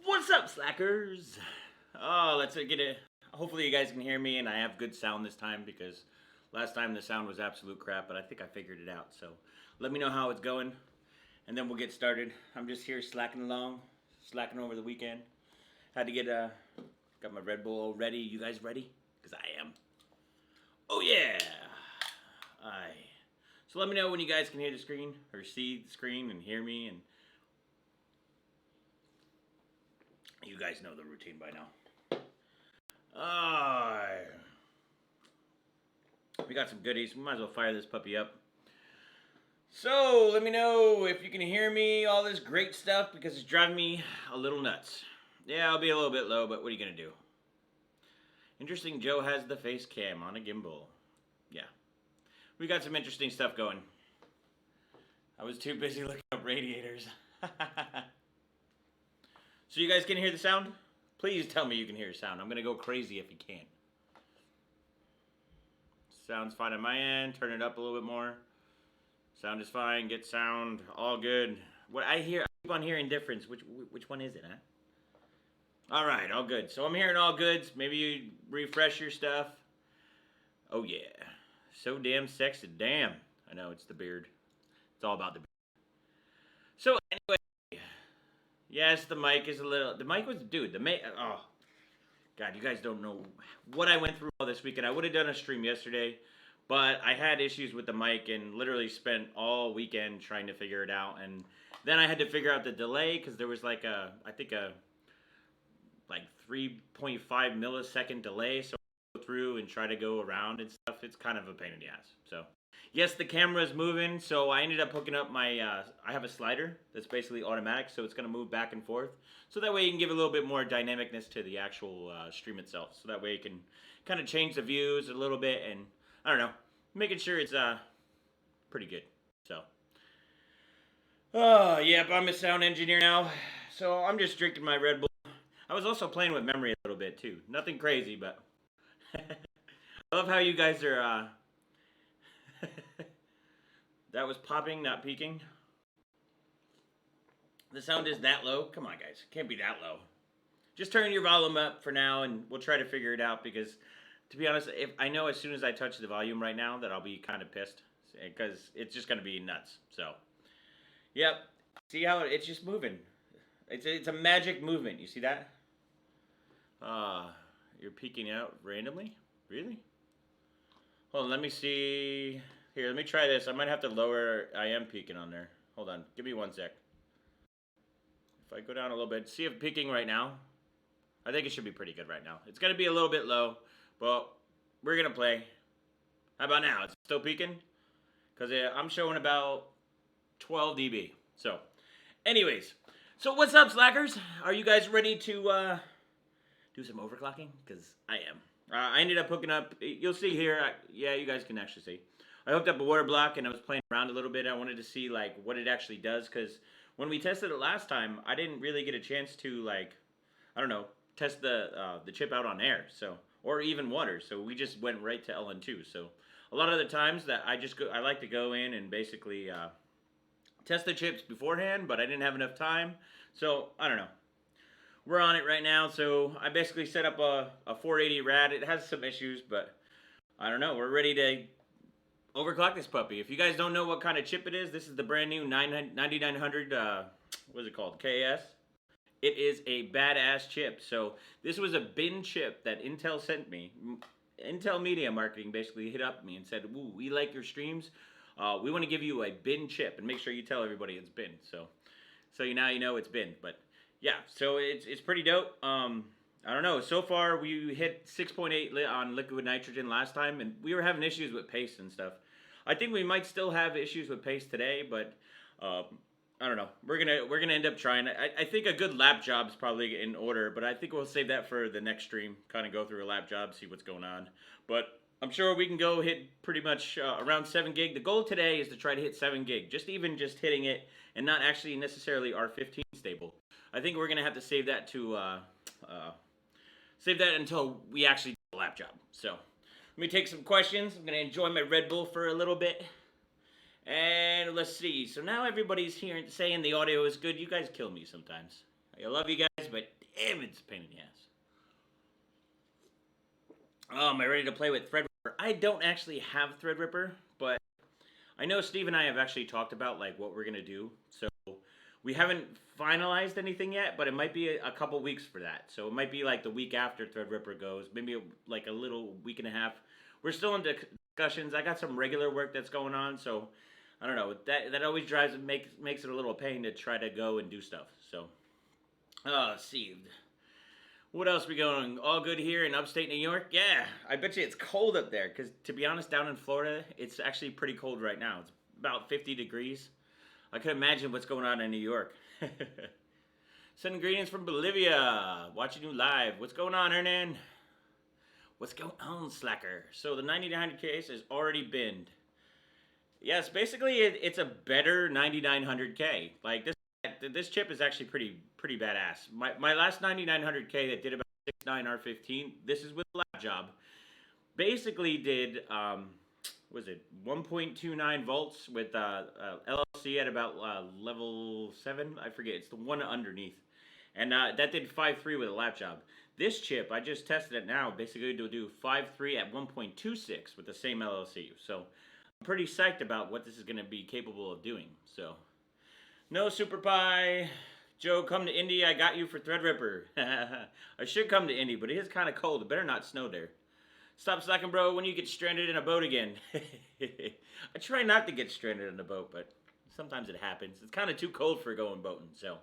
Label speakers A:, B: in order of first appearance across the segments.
A: What's up, slackers? Oh, let's get it. Hopefully, you guys can hear me and I have good sound this time because last time the sound was absolute crap, but I think I figured it out. So let me know how it's going and then we'll get started. I'm just here slacking along, slacking over the weekend. Had to got my Red Bull all ready. You guys ready? Because I am. Oh, yeah. Aye. So let me know when you guys can hear the screen or see the screen and hear me, and you guys know the routine by now. We got some goodies. We might as well fire this puppy up. So let me know if you can hear me, all this great stuff, because it's driving me a little nuts. Yeah, I'll be a little bit low, but what are you going to do? Interesting, Joe has the face cam on a gimbal. Yeah. We got some interesting stuff going. I was too busy looking up radiators. So you guys can hear the sound? Please tell me you can hear the sound. I'm going to go crazy if you can't. Sounds fine on my end. Turn it up a little bit more. Sound is fine. Get sound. All good. What I keep on hearing difference. Which one is it, huh? All right, all good. So I'm hearing all goods. Maybe you refresh your stuff. Oh, yeah. So damn sexy. Damn. I know, it's the beard. It's all about the beard. So anyway. Yes, the mic is a little... The mic was... Dude, the mic... Oh. God, you guys don't know what I went through all this weekend. I would have done a stream yesterday, but I had issues with the mic and literally spent all weekend trying to figure it out. And then I had to figure out the delay because there was like a 3.5 millisecond delay. So I go through and try to go around and stuff. It's kind of a pain in the ass. So yes, the camera is moving. So I ended up hooking up my, I have a slider that's basically automatic. So it's going to move back and forth. So that way you can give a little bit more dynamicness to the actual stream itself. So that way you can kind of change the views a little bit and, I don't know, making sure it's pretty good. So, yeah, I'm a sound engineer now. So I'm just drinking my Red Bull. I was also playing with memory a little bit too. Nothing crazy, but I love how you guys are, that was popping, not peaking. The sound is that low? Come on, guys. It can't be that low. Just turn your volume up for now, and we'll try to figure it out, because, to be honest, if I know as soon as I touch the volume right now that I'll be kind of pissed, because it's just going to be nuts. So, yep. See how it's just moving? It's a magic movement. You see that? You're peeking out randomly? Really? Hold on, let me see. Here, let me try this. I might have to lower. I am peeking on there. Hold on. Give me 1 sec. If I go down a little bit, see if peaking right now. I think it should be pretty good right now. It's going to be a little bit low, but we're going to play. How about now? It's still peaking? Because I'm showing about 12 dB. So, anyways. So, what's up, slackers? Are you guys ready to do some overclocking? Because I am. I ended up hooking up, you'll see here, yeah, you guys can actually see. I hooked up a water block and I was playing around a little bit. I wanted to see like what it actually does, because when we tested it last time, I didn't really get a chance to, like, I don't know, test the chip out on air, so, or even water. So we just went right to LN2. So a lot of the times that I like to go in and basically test the chips beforehand, but I didn't have enough time. So I don't know. We're on it right now. So I basically set up a 480 rad. It has some issues, but I don't know. We're ready to overclock this puppy. If you guys don't know what kind of chip it is, this is the brand new 9900, what is it called, KS. It is a badass chip. So this was a bin chip that Intel sent me. Intel Media Marketing basically hit up me and said, "Ooh, we like your streams. We want to give you a bin chip, and make sure you tell everybody it's bin." So now you know it's bin. But yeah, so it's pretty dope. I don't know. So far, we hit 6.8 on liquid nitrogen last time, and we were having issues with paste and stuff. I think we might still have issues with paste today, but I don't know. We're gonna end up trying. I think a good lap job is probably in order, but I think we'll save that for the next stream. Kind of go through a lap job, see what's going on. But I'm sure we can go hit pretty much around 7 gig. The goal today is to try to hit 7 gig, just hitting it, and not actually necessarily R15 stable. I think we're gonna have to save that to save that until we actually do a lap job. So let me take some questions. I'm gonna enjoy my Red Bull for a little bit. And let's see. So now everybody's here saying the audio is good. You guys kill me sometimes. I love you guys, but damn, it's a pain in the ass. Oh, am I ready to play with Threadripper? I don't actually have Threadripper, but I know Steve and I have actually talked about like what we're gonna do. So we haven't finalized anything yet, but it might be a couple weeks for that. So it might be like the week after Threadripper goes, maybe like a little week and a half. We're still in discussions. I got some regular work that's going on, so I don't know. That always drives it, makes it a little pain to try to go and do stuff. So, see. What else we going? All good here in upstate New York? Yeah, I bet you it's cold up there. Because to be honest, down in Florida, it's actually pretty cold right now. It's about 50 degrees. I can imagine what's going on in New York. Sending greetings from Bolivia. Watching you live. What's going on, Hernan? What's going on, Slacker? So the 9900 case has already binned. Yes, basically it's a better 9900K. Like this chip is actually pretty badass. My last 9900K that did about 69R15. This is with lab job. Basically did was it 1.29 volts with LLC at about level 7. I forget. It's the one underneath, and that did 5.3 with a lab job. This chip, I just tested it now. Basically, to do 5.3 at 1.26 with the same LLC. So I'm pretty psyched about what this is going to be capable of doing. So, no Super Pie. Joe, come to Indy. I got you for Threadripper. I should come to Indy, but it is kind of cold. It better not snow there. Stop slacking, bro, when you get stranded in a boat again. I try not to get stranded in a boat, but sometimes it happens. It's kind of too cold for going boating, so.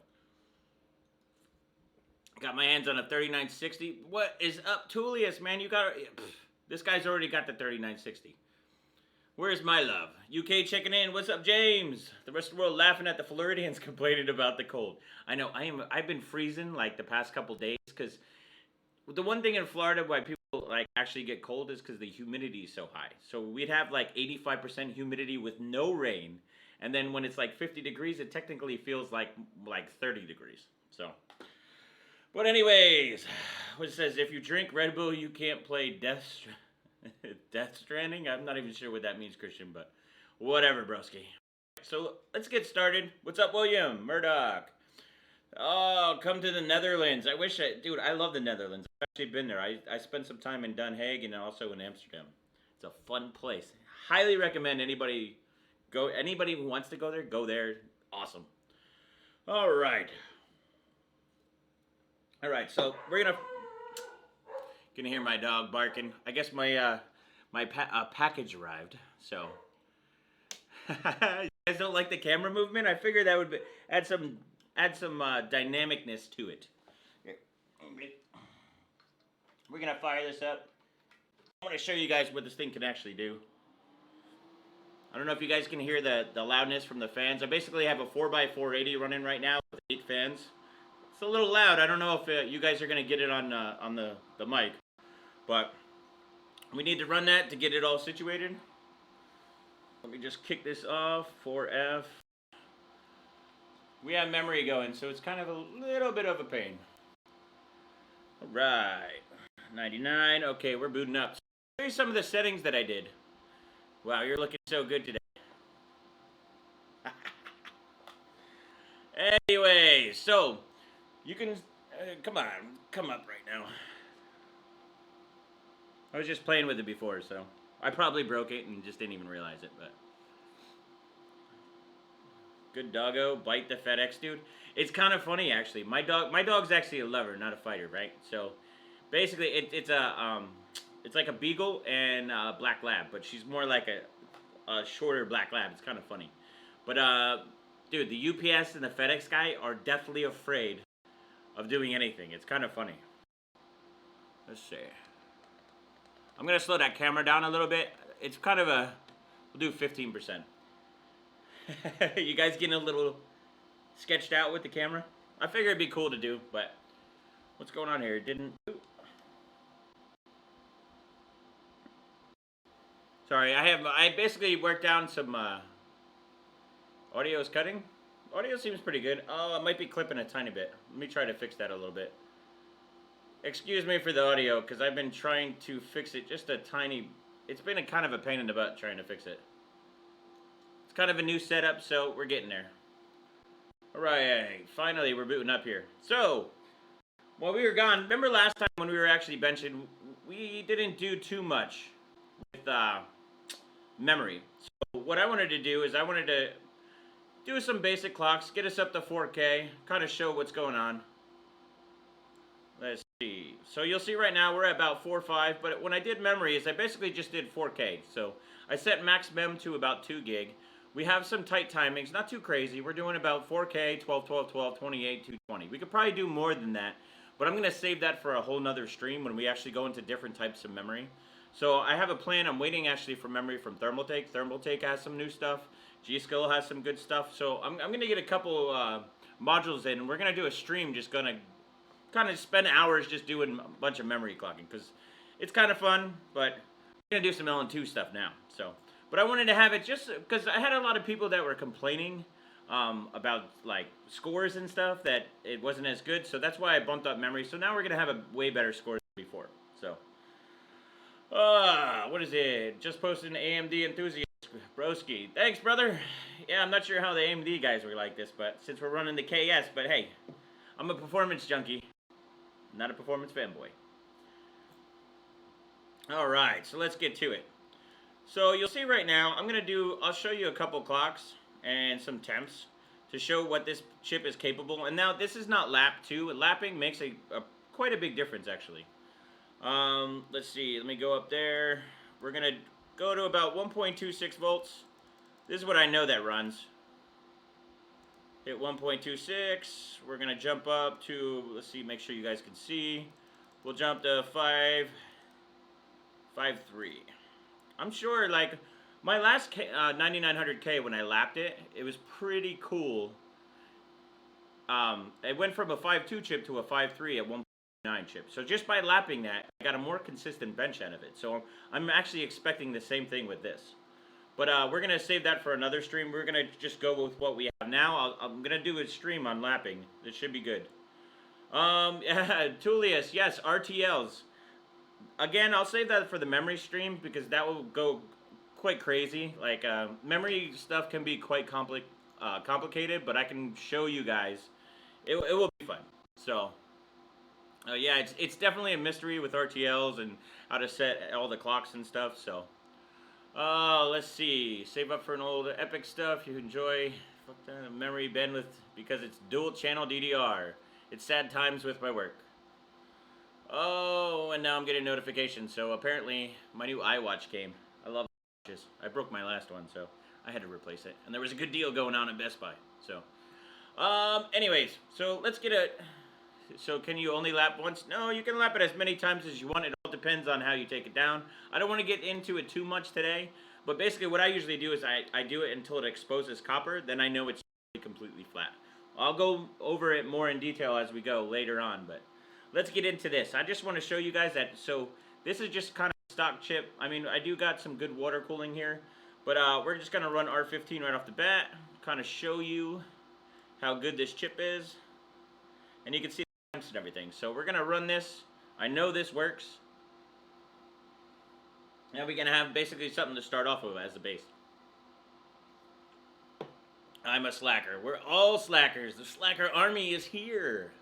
A: Got my hands on a 3960. What is up, Tullius, man? You got this guy's already got the 3960. Where's my love? UK checking in. What's up, James? The rest of the world laughing at the Floridians complaining about the cold. I know. I've been freezing like the past couple days because the one thing in Florida why people like actually get cold is because the humidity is so high. So we'd have like 85% humidity with no rain, and then when it's like 50 degrees, it technically feels like 30 degrees. So. But anyways, what it says, if you drink Red Bull, you can't play Death Stranding? I'm not even sure what that means, Christian, but whatever, broski. So let's get started. What's up, William? Murdoch. Oh, come to the Netherlands. Dude, I love the Netherlands. I've actually been there. I spent some time in Den Haag and also in Amsterdam. It's a fun place. Highly recommend anybody who wants to go there, go there. Awesome. All right. All right, so we're gonna hear my dog barking. I guess my package arrived. So you guys don't like the camera movement? I figured that would add some dynamicness to it. We're gonna fire this up. I want to show you guys what this thing can actually do. I don't know if you guys can hear the loudness from the fans. I basically have a 4x480 running right now with 8 fans. It's a little loud. I don't know if you guys are going to get it on the mic. But we need to run that to get it all situated. Let me just kick this off. 4F. We have memory going, so it's kind of a little bit of a pain. All right. 99. Okay, we're booting up. So here's some of the settings that I did. Wow, you're looking so good today. Anyway, so you can come up right now. I was just playing with it before, so I probably broke it and just didn't even realize it, but good doggo, bite the FedEx dude. It's kind of funny actually. My dog's actually a lover, not a fighter, right? So basically it's like a beagle and a black lab, but she's more like a shorter black lab. It's kind of funny. But dude, the UPS and the FedEx guy are definitely afraid of doing anything. It's kind of funny. Let's see. I'm going to slow that camera down a little bit. It's kind of we'll do 15%. You guys getting a little sketched out with the camera? I figured it'd be cool to do, but what's going on here? It didn't. Sorry, I basically worked down some audio's cutting. Audio seems pretty good. Oh, it might be clipping a tiny bit. Let me try to fix that a little bit. Excuse me for the audio, because I've been trying to fix it just a tiny... It's been kind of a pain in the butt trying to fix it. It's kind of a new setup, so we're getting there. Alright, finally we're booting up here. So, while we were gone, remember last time when we were actually benching, we didn't do too much with memory. So what I wanted to do is I wanted to do some basic clocks, get us up to 4K, kind of show what's going on. Let's see. So you'll see right now we're at about 4.5, but when I did memories, I basically just did 4K. So I set max mem to about 2 gig. We have some tight timings, not too crazy. We're doing about 4K, 12, 12, 12, 28, 220. We could probably do more than that, but I'm going to save that for a whole nother stream when we actually go into different types of memory. So I have a plan. I'm waiting actually for memory from Thermaltake. Thermaltake has some new stuff. G-Skill has some good stuff. So I'm going to get a couple modules in, and we're going to do a stream just going to kind of spend hours just doing a bunch of memory clocking because it's kind of fun, but we're going to do some LN2 stuff now. So, but I wanted to have it just because I had a lot of people that were complaining about like scores and stuff that it wasn't as good. So that's why I bumped up memory. So now we're going to have a way better score than before. So, what is it? Just posted an AMD enthusiast. Broski. Thanks, brother. Yeah, I'm not sure how the AMD guys were like this, but since we're running the KS, but hey, I'm a performance junkie, not a performance fanboy. Alright, so let's get to it. So you'll see right now, I'll show you a couple clocks and some temps to show what this chip is capable. And now this is not lap 2. Lapping makes quite a big difference actually. Let's see, let me go up there. We're going to go to about 1.26 volts. This is what I know that runs. Hit 1.26. We're going to jump up to, let's see, make sure you guys can see. We'll jump to 5.3. I'm sure, like, my last 9900K when I lapped it, it was pretty cool. It went from a 5.2 chip to a 5.3 at 1.9 chip. So just by lapping that, I got a more consistent bench out of it. So I'm actually expecting the same thing with this. But we're going to save that for another stream. We're going to just go with what we have now. I'm going to do a stream on lapping. It should be good. Tullius, yes, RTLs. Again, I'll save that for the memory stream because that will go quite crazy. Like, memory stuff can be quite complicated, but I can show you guys. It will be fun. So, yeah, it's definitely a mystery with RTLs and how to set all the clocks and stuff, so. Let's see. Save up for an old epic stuff. You enjoy memory bandwidth because it's dual channel DDR. It's sad times with my work. Oh, and now I'm getting notifications. So apparently my new iWatch came. I love watches. I broke my last one, so I had to replace it. And there was a good deal going on at Best Buy. So, anyways, so let's get a. So can you only lap once? No, you can lap it as many times as you want. It all depends on how you take it down. I don't want to get into it too much today, but basically what I usually do is I do it until it exposes copper, then I know it's completely flat. I'll go over it more in detail as we go later on, but let's get into this. I just want to show you guys that, so this is just kind of a stock chip. I mean, I do got some good water cooling here, but we're just going to run R15 right off the bat, kind of show you how good this chip is, and you can see and everything. So we're gonna run this. I know this works. Now we're gonna have basically something to start off with as the base. I'm a slacker. We're all slackers. The slacker army is here.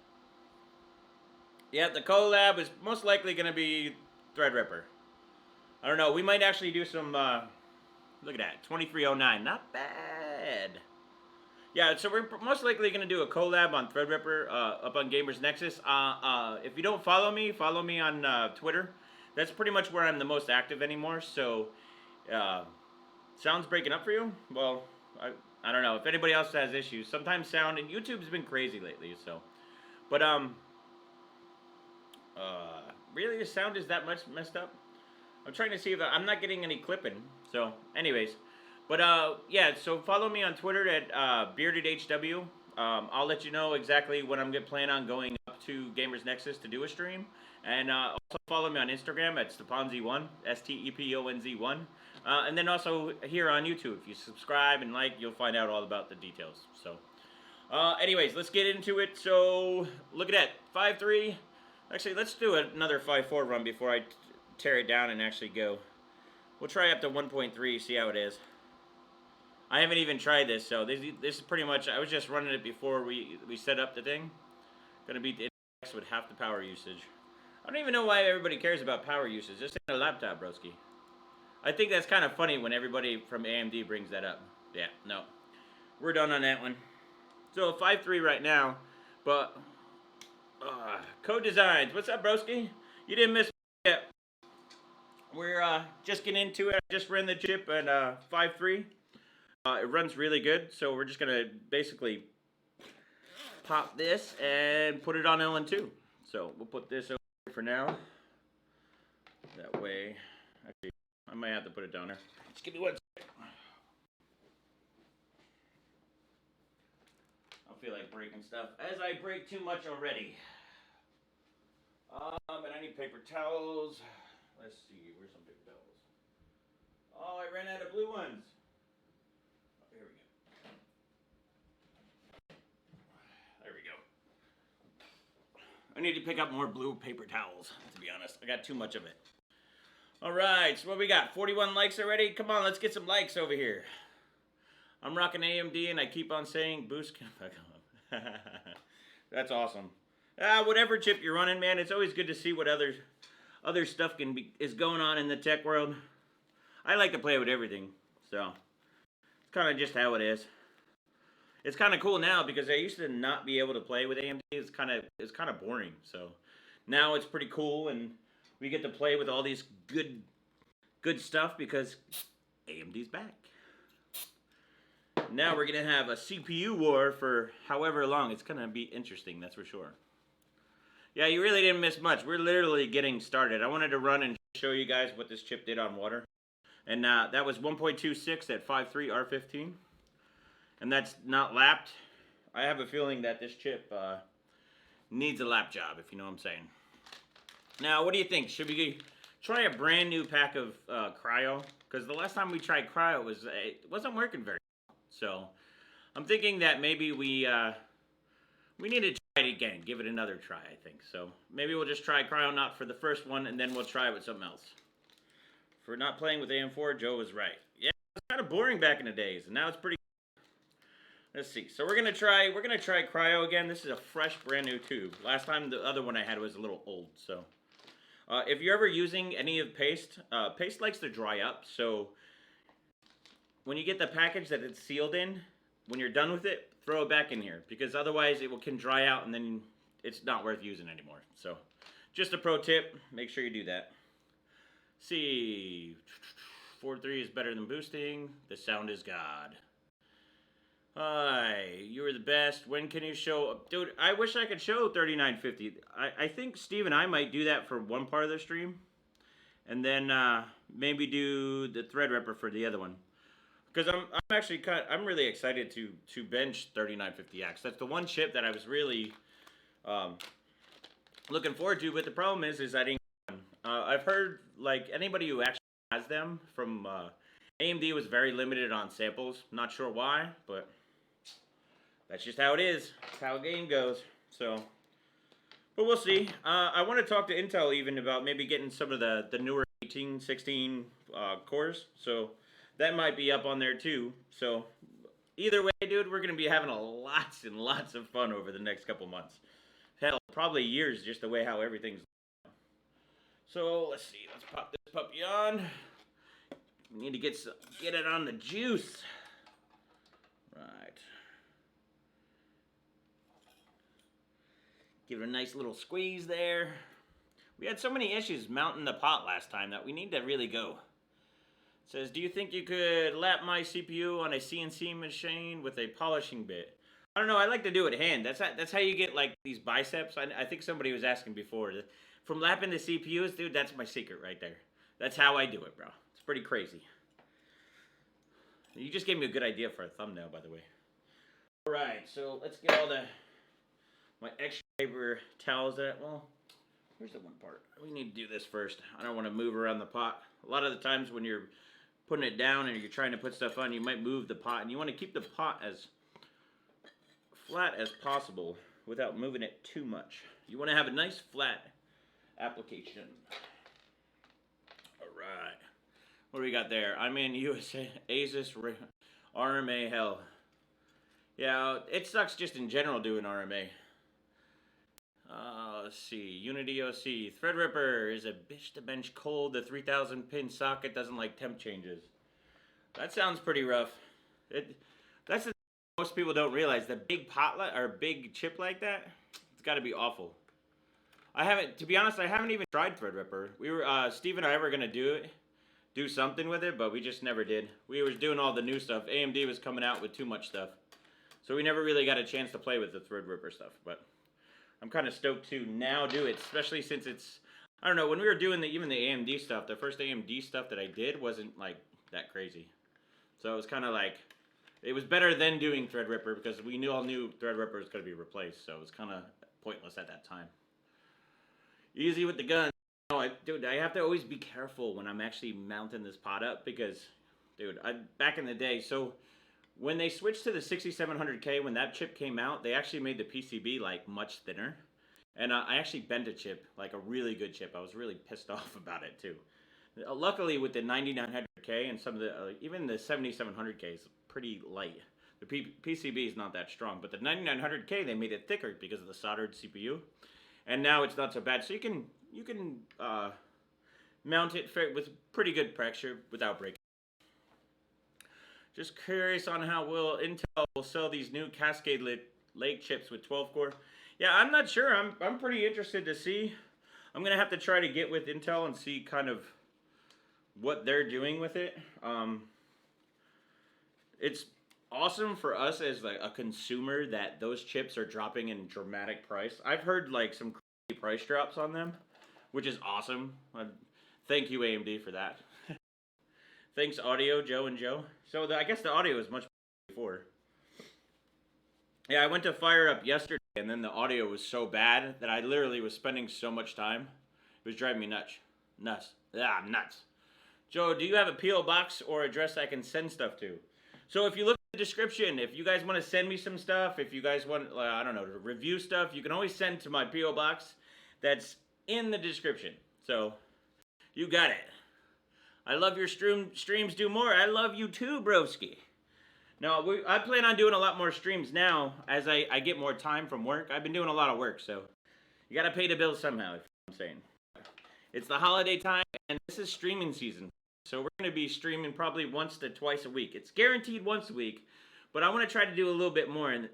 A: Yeah, the collab is most likely gonna be Threadripper. I don't know. We might actually do some. Look at that, 2309. Not bad. Yeah, so we're most likely going to do a collab on Threadripper up on Gamers Nexus. If you don't follow me on Twitter. That's pretty much where I'm the most active anymore. So, sound's breaking up for you? Well, I don't know. If anybody else has issues, sometimes sound, and YouTube's been crazy lately. So, but really, the sound is that much messed up? I'm trying to see if I'm not getting any clipping. So, anyways. But, yeah, so follow me on Twitter at BeardedHW. I'll let you know exactly when I'm planning on going up to Gamers Nexus to do a stream. And also follow me on Instagram at Steponz1, STEPONZ1. And then also here on YouTube. If you subscribe and like, you'll find out all about the details. So, anyways, let's get into it. So, look at that, 5.3. Actually, let's do another 5.4 run before I tear it down and actually go. We'll try up to 1.3, see how it is. I haven't even tried this, so this is pretty much. I was just running it before we set up the thing. Gonna beat the index with half the power usage. I don't even know why everybody cares about power usage. Just in a laptop, broski. I think that's kind of funny when everybody from AMD brings that up. Yeah, no, we're done on that one. So 5.3 right now, but Code Designs. What's up, broski? You didn't miss yet. We're just getting into it. I just ran the chip at 5.3. It runs really good, so we're just gonna basically pop this and put it on LN2. So we'll put this over here for now. That way, actually, I might have to put it down there. Just give me one second. I don't feel like breaking stuff, as I break too much already. And I need paper towels. Let's see, where's some paper towels? Oh, I ran out of blue ones. Oh, here we go. There we go. I need to pick up more blue paper towels, to be honest. I got too much of it. All right, so what we got? 41 likes already? Come on, let's get some likes over here. I'm rocking AMD, and I keep on saying boost. That's awesome. Whatever chip you're running, man, it's always good to see what other stuff is going on in the tech world. I like to play with everything, so it's kind of just how it is. It's kind of cool now because I used to not be able to play with AMD. It's kind of boring. So now it's pretty cool, and we get to play with all these good stuff because AMD's back. Now we're gonna have a CPU war for however long. It's gonna be interesting, that's for sure. Yeah, you really didn't miss much. We're literally getting started. I wanted to run and show you guys what this chip did on water. And that was 1.26 at 5.3 R15. And that's not lapped. I have a feeling that this chip needs a lap job, if you know what I'm saying. Now, what do you think? Should we try a brand new pack of cryo? Because the last time we tried cryo, it wasn't working very well. So I'm thinking that maybe we need to try it again. Give it another try, I think. So maybe we'll just try cryo not for the first one, and then we'll try it with something else. For not playing with AM4, Joe was right. Yeah, it was kind of boring back in the days, and now it's pretty. Let's see. So we're gonna try cryo again. This is a fresh, brand new tube. Last time the other one I had was a little old. So if you're ever using any of paste, paste likes to dry up. So when you get the package that it's sealed in, when you're done with it, throw it back in here because otherwise it can dry out and then it's not worth using anymore. So just a pro tip, make sure you do that. See, 4.3 is better than boosting. The sound is God. Hi, you were the best. When can you show? Dude, I wish I could show 3950. I think Steve and I might do that for one part of the stream. And then maybe do the Threadripper for the other one. Because I'm really excited to bench 3950X. That's the one chip that I was really looking forward to. But the problem is I didn't. I've heard like anybody who actually has them from AMD was very limited on samples. Not sure why, but that's just how it is. That's how a game goes. So, but we'll see. I want to talk to Intel even about maybe getting some of the newer 18, 16 cores. So that might be up on there too. So either way, dude, we're going to be having lots and lots of fun over the next couple months. Hell, probably years, just the way how everything's. So let's see. Let's pop this puppy on. We need to get it on the juice. Right. Give it a nice little squeeze there. We had so many issues mounting the pot last time that we need to really go. It says, do you think you could lap my CPU on a CNC machine with a polishing bit? I don't know. I like to do it hand. That's how you get like these biceps. I think somebody was asking before. From lapping the CPUs, dude, that's my secret right there. That's how I do it, bro. It's pretty crazy. You just gave me a good idea for a thumbnail, by the way. All right, so let's get all my extra paper towels that, well, here's the one part. We need to do this first. I don't want to move around the pot. A lot of the times when you're putting it down and you're trying to put stuff on, you might move the pot, and you want to keep the pot as flat as possible without moving it too much. You want to have a nice flat application. All right. What do we got there? I'm in USA, Asus. RMA hell. Yeah, it sucks just in general doing RMA. Let's see. Unity OC. Threadripper is a bitch to bench cold. The 3000 pin socket doesn't like temp changes. That sounds pretty rough. That's the thing most people don't realize. The big potlet or big chip like that, it's got to be awful. To be honest, I haven't even tried Threadripper. Steve and I were gonna do something with it, but we just never did. We were doing all the new stuff. AMD was coming out with too much stuff, so we never really got a chance to play with the Threadripper stuff. But I'm kind of stoked to now do it, especially since it's, I don't know, when we were doing even the AMD stuff, the first AMD stuff that I did wasn't like that crazy. So it was kind of like, it was better than doing Threadripper because we all knew Threadripper was going to be replaced, so it was kind of pointless at that time. Easy with the gun. Dude, I have to always be careful when I'm actually mounting this pot up because, dude, back in the day, so when they switched to the 6700K, when that chip came out, they actually made the PCB like much thinner. And I actually bent a chip, like a really good chip. I was really pissed off about it too. Luckily with the 9900K and some of the, even the 7700K is pretty light. The PCB is not that strong, but the 9900K, they made it thicker because of the soldered CPU. And now it's not so bad. So you can mount it with pretty good pressure without breaking. Just curious on how Intel will sell these new Cascade Lake chips with 12 core. Yeah, I'm not sure. I'm pretty interested to see. I'm gonna have to try to get with Intel and see kind of what they're doing with it. It's awesome for us as like a consumer that those chips are dropping in dramatic price. I've heard like some crazy price drops on them, which is awesome. Thank you AMD for that. Thanks audio, Joe and Joe. So I guess the audio is much better before. Yeah, I went to fire up yesterday and then the audio was so bad that I literally was spending so much time. It was driving me nuts. Nuts. Joe, do you have a P.O. box or address I can send stuff to? So if you look at the description, if you guys want to send me some stuff, if you guys want, I don't know, to review stuff, you can always send to my P.O. box that's in the description. So you got it. I love your streams, do more. I love you too, broski. No, I plan on doing a lot more streams now as I get more time from work. I've been doing a lot of work, so you got to pay the bills somehow, if I'm saying. It's the holiday time, and this is streaming season. So we're going to be streaming probably once to twice a week. It's guaranteed once a week, but I want to try to do a little bit more. And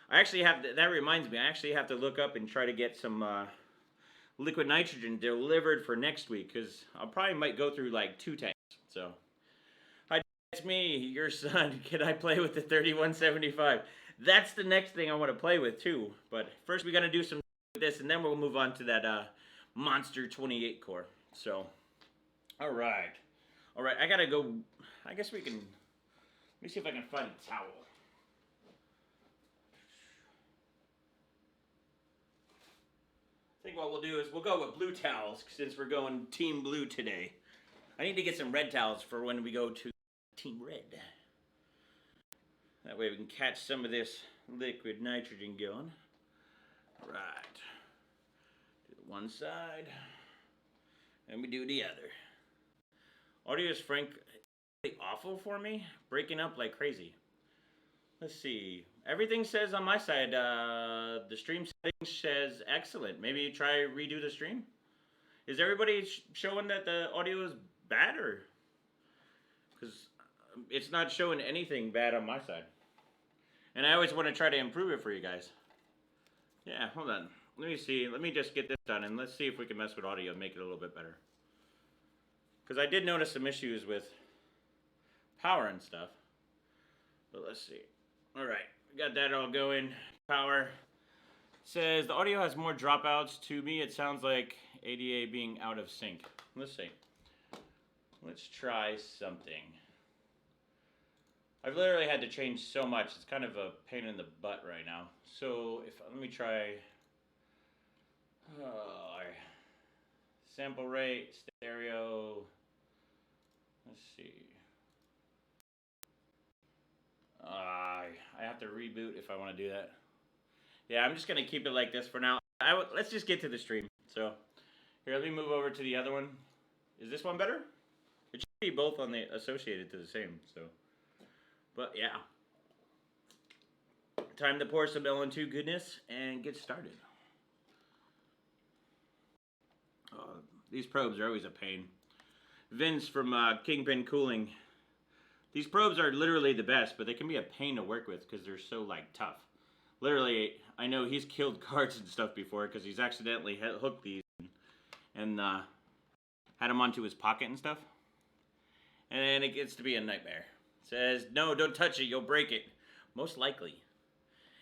A: I actually have that reminds me, I actually have to look up and try to get some liquid nitrogen delivered for next week because I probably might go through like 2 tanks. So, hi, it's me, your son. Can I play with the 3175? That's the next thing I want to play with too. But first we got to do some with this, and then we'll move on to that monster 28 core. So, all right, I gotta go. I guess we can. Let me see if I can find a towel. I think what we'll do is we'll go with blue towels since we're going Team Blue today. I need to get some red towels for when we go to Team Red. That way we can catch some of this liquid nitrogen going. All right. Do the one side, and we do the other. Audio is frankly awful for me, breaking up like crazy. Let's see. Everything says on my side, the stream settings says excellent. Maybe try redo the stream. Is everybody showing that the audio is bad, or? Because it's not showing anything bad on my side. And I always want to try to improve it for you guys. Yeah, hold on. Let me see. Let me just get this done, and let's see if we can mess with audio and make it a little bit better. Because I did notice some issues with power and stuff. But let's see. All right, we got that all going. Power says the audio has more dropouts. To me, it sounds like ADA being out of sync. Let's see. Let's try something. I've literally had to change so much. It's kind of a pain in the butt right now. So let me try sample rate, stereo. Let's see. I have to reboot if I want to do that. Yeah, I'm just going to keep it like this for now. Let's just get to the stream. So, here, let me move over to the other one. Is this one better? It should be both on the associated to the same, so. But yeah, time to pour some LN2 goodness and get started. These probes are always a pain. Vince from Kingpin Cooling. These probes are literally the best, but they can be a pain to work with because they're so like tough. Literally, I know he's killed cards and stuff before because he's accidentally hooked these and had them onto his pocket and stuff. And it gets to be a nightmare. Says, no, don't touch it, you'll break it. Most likely.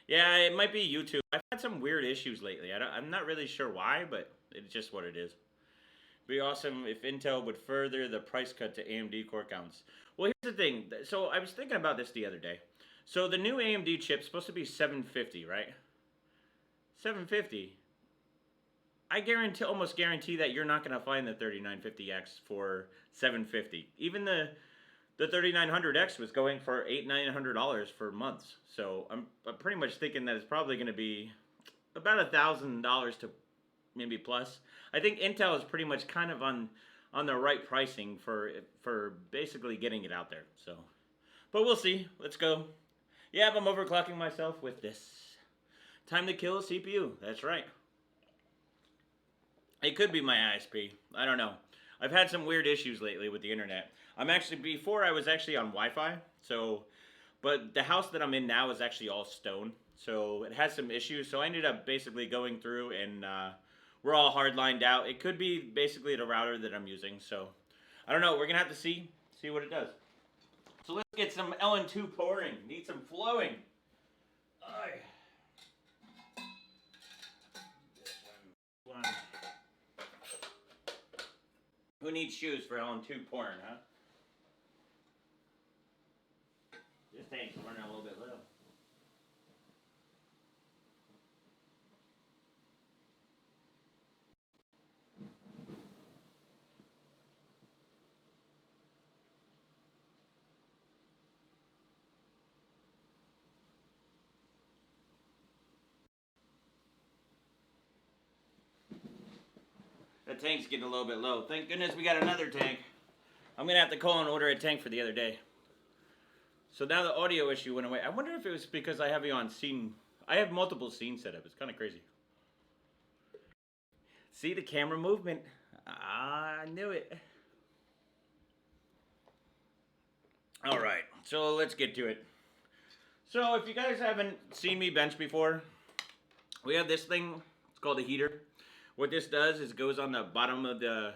A: Yeah, it might be YouTube. I've had some weird issues lately. I'm not really sure why, but it's just what it is. It'd be awesome if Intel would further the price cut to AMD core counts. Well, here's the thing. So I was thinking about this the other day. So the new AMD chip's supposed to be 750, right? 750. I almost guarantee that you're not going to find the 3950X for 750. Even the 3900X was going for $800-900 for months. So I'm pretty much thinking that it's probably going to be about $1,000 to maybe plus. I think Intel is pretty much kind of on the right pricing for basically getting it out there. So, but we'll see. Let's go. Yeah, I'm overclocking myself with this. Time to kill a CPU. That's right. It could be my ISP. I don't know. I've had some weird issues lately with the internet. Before I was actually on Wi-Fi, but the house that I'm in now is actually all stone, so it has some issues. So I ended up basically going through and we're all hard lined out. It could be basically the router that I'm using, so I don't know. We're gonna have to see what it does. So let's get some LN2 pouring. Need some flowing. Aye. One. Who needs shoes for LN2 pouring, huh? This tank's running a little bit low. That tank's getting a little bit low. Thank goodness we got another tank. I'm going to have to call and order a tank for the other day. So now the audio issue went away. I wonder if it was because I have you on scene. I have multiple scenes set up. It's kind of crazy. See the camera movement? I knew it. All right, so let's get to it. So if you guys haven't seen me bench before, we have this thing. It's called a heater. What this does is it goes on the bottom of the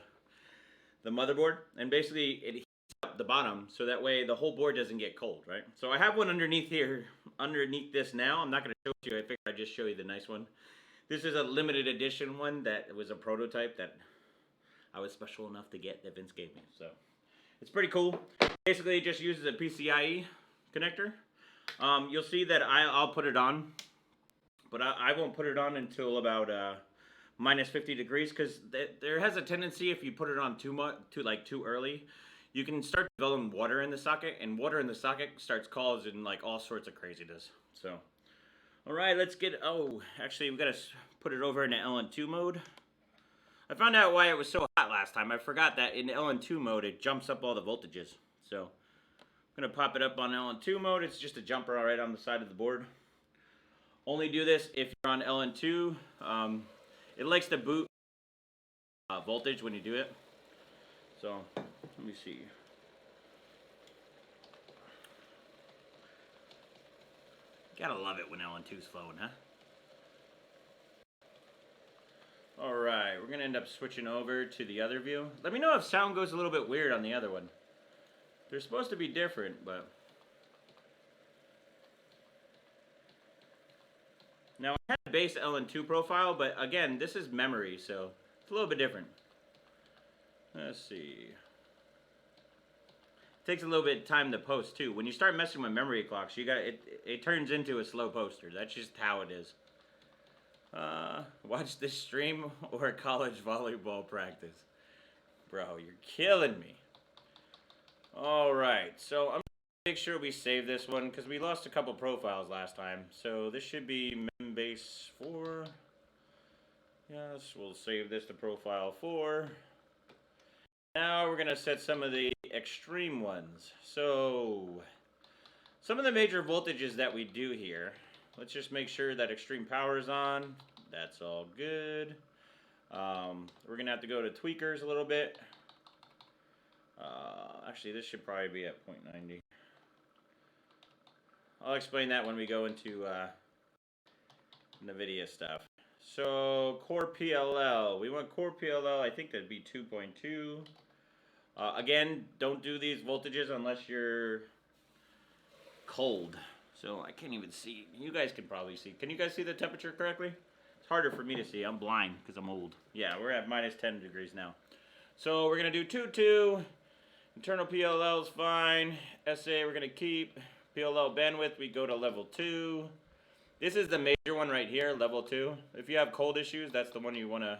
A: motherboard, and basically it heats up the bottom so that way the whole board doesn't get cold, right? So I have one underneath here, underneath this now. I'm not going to show it to you. I figured I'd just show you the nice one. This is a limited edition one that was a prototype that I was special enough to get that Vince gave me. So it's pretty cool. Basically, it just uses a PCIe connector. You'll see that I'll put it on, but I won't put it on until about minus 50 degrees, because there has a tendency, if you put it on too early, you can start developing water in the socket, and water in the socket starts causing like all sorts of craziness. So, all right, let's get. Oh, actually, we gotta put it over into LN2 mode. I found out why it was so hot last time. I forgot that in LN2 mode it jumps up all the voltages. So I'm gonna pop it up on LN2 mode. It's just a jumper right on the side of the board. Only do this if you're on LN2. It likes to boot voltage when you do it. So let me see. Gotta love it when LN2's flowing, huh? Alright, we're gonna end up switching over to the other view. Let me know if sound goes a little bit weird on the other one. They're supposed to be different, but... Now, I had a base LN2 profile, but again, this is memory, so it's a little bit different. Let's see. It takes a little bit of time to post, too. When you start messing with memory clocks, it turns into a slow poster. That's just how it is. Watch this stream or college volleyball practice. Bro, you're killing me. Alright, so I'm going to make sure we save this one, because we lost a couple profiles last time. So this should be membase 4. Yes, we'll save this to profile 4. Now we're going to set some of the extreme ones. So some of the major voltages that we do here. Let's just make sure that extreme power is on. That's all good. We're going to have to go to tweakers a little bit. Actually, this should probably be at 0.90. I'll explain that when we go into NVIDIA stuff. So, core PLL. We want core PLL, I think that'd be 2.2. Again, don't do these voltages unless you're cold. So, I can't even see. You guys can probably see. Can you guys see the temperature correctly? It's harder for me to see. I'm blind because I'm old. Yeah, we're at minus 10 degrees now. So, we're going to do 2.2. Internal PLL is fine. SA we're going to keep. PLL bandwidth, we go to level 2. This is the major one right here, level 2. If you have cold issues, that's the one you want to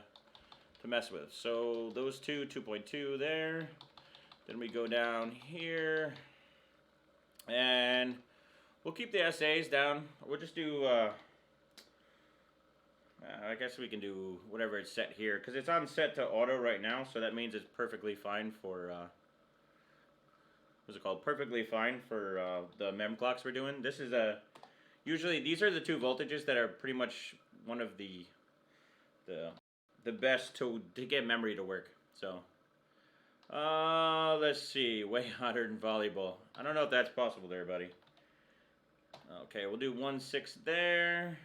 A: mess with. So those two, 2.2 there. Then we go down here. And we'll keep the SAs down. We'll just do, I guess we can do whatever it's set here. Because it's on set to auto right now, so that means it's perfectly fine for, what's it called? Perfectly fine for the mem clocks we're doing. This is usually these are the two voltages that are pretty much one of the best to get memory to work. So let's see, way hotter than volleyball. I don't know if that's possible there, buddy. Okay, we'll do 1.6 there.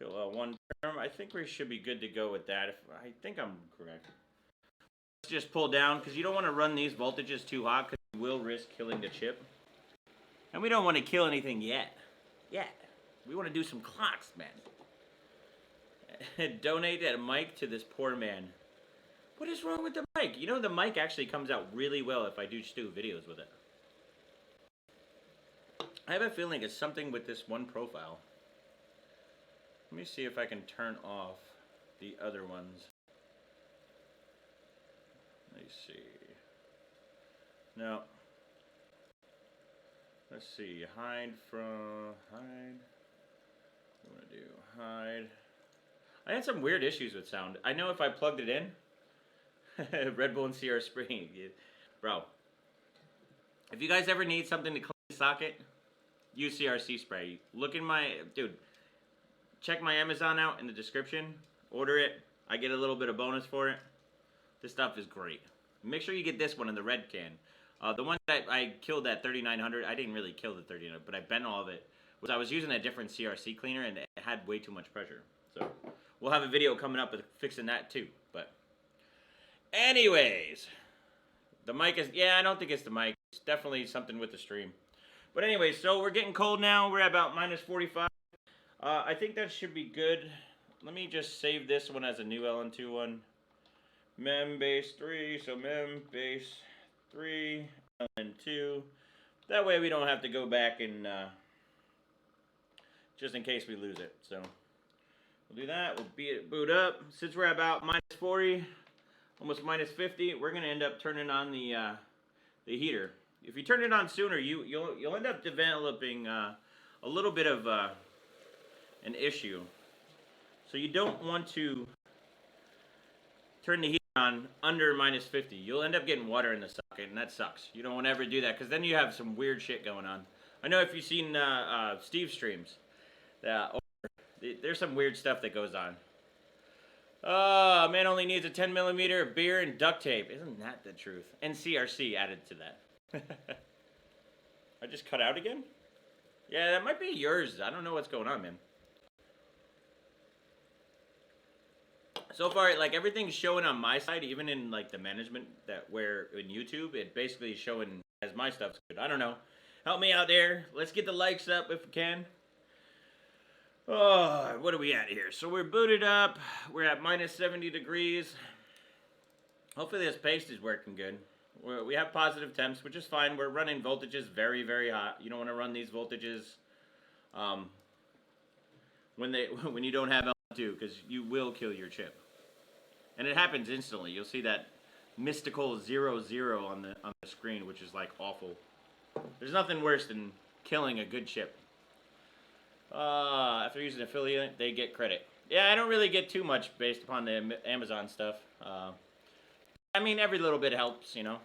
A: One term. I think we should be good to go with that. I think I'm correct. Let's just pull down because you don't want to run these voltages too hot because you will risk killing the chip. And we don't want to kill anything yet. We want to do some clocks, man. Donate a mic to this poor man. What is wrong with the mic? You know, the mic actually comes out really well if I do videos with it. I have a feeling it's something with this one profile. Let me see if I can turn off the other ones. Let me see. No. Let's see. Hide. What do I want to do? Hide. I had some weird issues with sound. I know if I plugged it in, Red Bull and CR Spring, bro. If you guys ever need something to clean the socket, use CRC spray. Look in my, dude. Check my Amazon out in the description. Order it. I get a little bit of bonus for it. This stuff is great. Make sure you get this one in the red can. The one that I killed at 3900, I didn't really kill the 3900, but I bent all of it. Was I was using a different CRC cleaner and it had way too much pressure. So we'll have a video coming up with fixing that too. But anyways, the mic is, yeah, I don't think it's the mic. It's definitely something with the stream. But anyways, so we're getting cold now. We're at about minus 45. I think that should be good. Let me just save this one as a new LN2 one. Mem base 3, so mem base 3, LN2. That way we don't have to go back and just in case we lose it. So we'll do that. We'll boot up. Since we're about minus 40, almost minus 50, we're gonna end up turning on the heater. If you turn it on sooner, you'll end up developing a little bit of an issue. So you don't want to turn the heater on under minus 50. You'll end up getting water in the socket, and that sucks. You don't want to ever do that, because then you have some weird shit going on. I know if you've seen Steve's streams, there's some weird stuff that goes on. Man only needs a 10 millimeter of beer and duct tape. Isn't that the truth? And CRC added to that. I just cut out again? Yeah, that might be yours. I don't know what's going on, man. So far, like, everything's showing on my side, even in, like, the management that where in YouTube, it basically is showing as my stuff's good. I don't know. Help me out there. Let's get the likes up if we can. Oh, what are we at here? So we're booted up. We're at minus 70 degrees. Hopefully this paste is working good. We have positive temps, which is fine. We're running voltages very, very hot. You don't want to run these voltages when you don't have L2, because you will kill your chip. And it happens instantly. You'll see that mystical 0-0 on the screen, which is like awful. There's nothing worse than killing a good chip. After using affiliate, they get credit. Yeah, I don't really get too much based upon the Amazon stuff. I mean, every little bit helps, you know.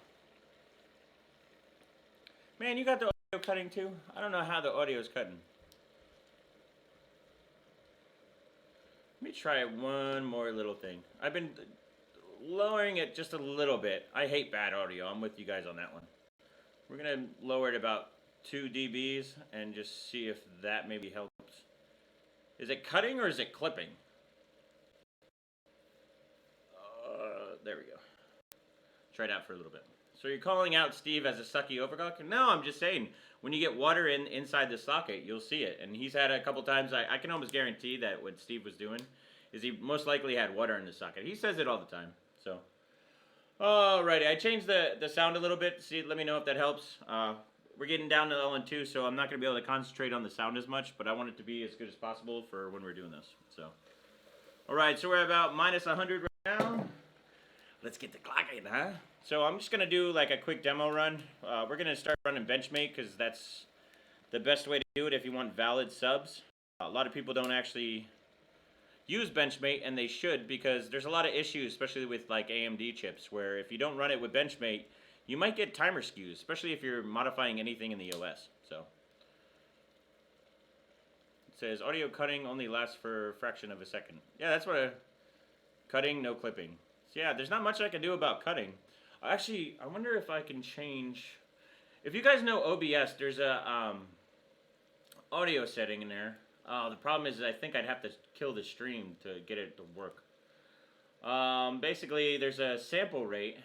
A: Man, you got the audio cutting too? I don't know how the audio is cutting. Let me try one more little thing. I've been lowering it just a little bit. I hate bad audio. I'm with you guys on that one. We're going to lower it about 2 dBs and just see if that maybe helps. Is it cutting or is it clipping? There we go. Try it out for a little bit. So you're calling out Steve as a sucky overclock? No, I'm just saying, when you get water inside the socket, you'll see it. And he's had a couple times, I can almost guarantee that what Steve was doing is he most likely had water in the socket. He says it all the time. So, alrighty, I changed the sound a little bit. See, let me know if that helps. We're getting down to LN2, so I'm not going to be able to concentrate on the sound as much, but I want it to be as good as possible for when we're doing this. So, alright, so we're about minus 100 right now. Let's get the clocking, huh? So I'm just going to do like a quick demo run. We're going to start running Benchmate because that's the best way to do it if you want valid subs. A lot of people don't actually use Benchmate, and they should, because there's a lot of issues, especially with like AMD chips, where if you don't run it with Benchmate, you might get timer skews, especially if you're modifying anything in the OS. So it says audio cutting only lasts for a fraction of a second. Yeah, that's what cutting, no clipping. So yeah, there's not much I can do about cutting. Actually, I wonder if I can change. If you guys know OBS, there's a audio setting in there. The problem is I think I'd have to kill the stream to get it to work. Basically, there's a sample rate.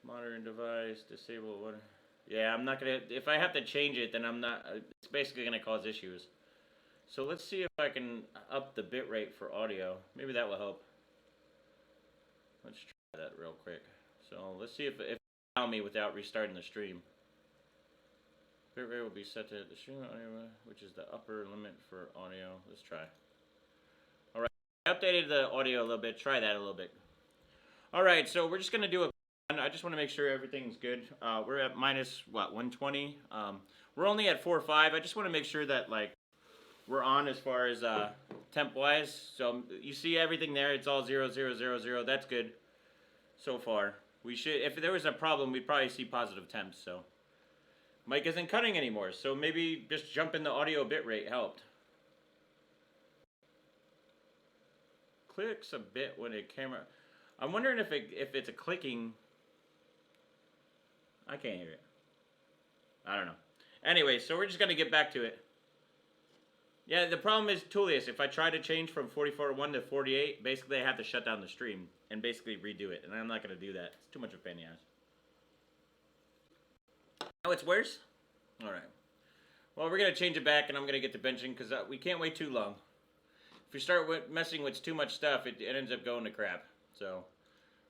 A: Modern device, disable, what? Yeah, I'm not gonna, if I have to change it, then I'm not, it's basically gonna cause issues. So let's see if I can up the bitrate for audio. Maybe that will help. Let's try that real quick. So let's see if it allow me without restarting the stream. Bitrate will be set to the stream audio, which is the upper limit for audio. Let's try. Alright, I updated the audio a little bit. Try that a little bit. Alright, so we're just going to do a... I just want to make sure everything's good. We're at minus, what, 120? We're only at 4.5. I just want to make sure that, like, we're on as far as temp-wise. So you see everything there. It's all 0, 0, 0, 0. That's good so far. We should, if there was a problem, we'd probably see positive temps. So mic isn't cutting anymore. So maybe just jumping the audio bitrate helped. Clicks a bit when a camera. I'm wondering if it's a clicking. I can't hear it. I don't know. Anyway, so we're just gonna get back to it. Yeah, the problem is Tullius. If I try to change from 44.1 to 48, basically I have to shut down the stream and basically redo it, and I'm not gonna do that. It's too much of a pain in the ass. Now it's worse? Alright. Well, we're going to change it back, and I'm going to get to benching, because we can't wait too long. If you start messing with too much stuff, it ends up going to crap. So,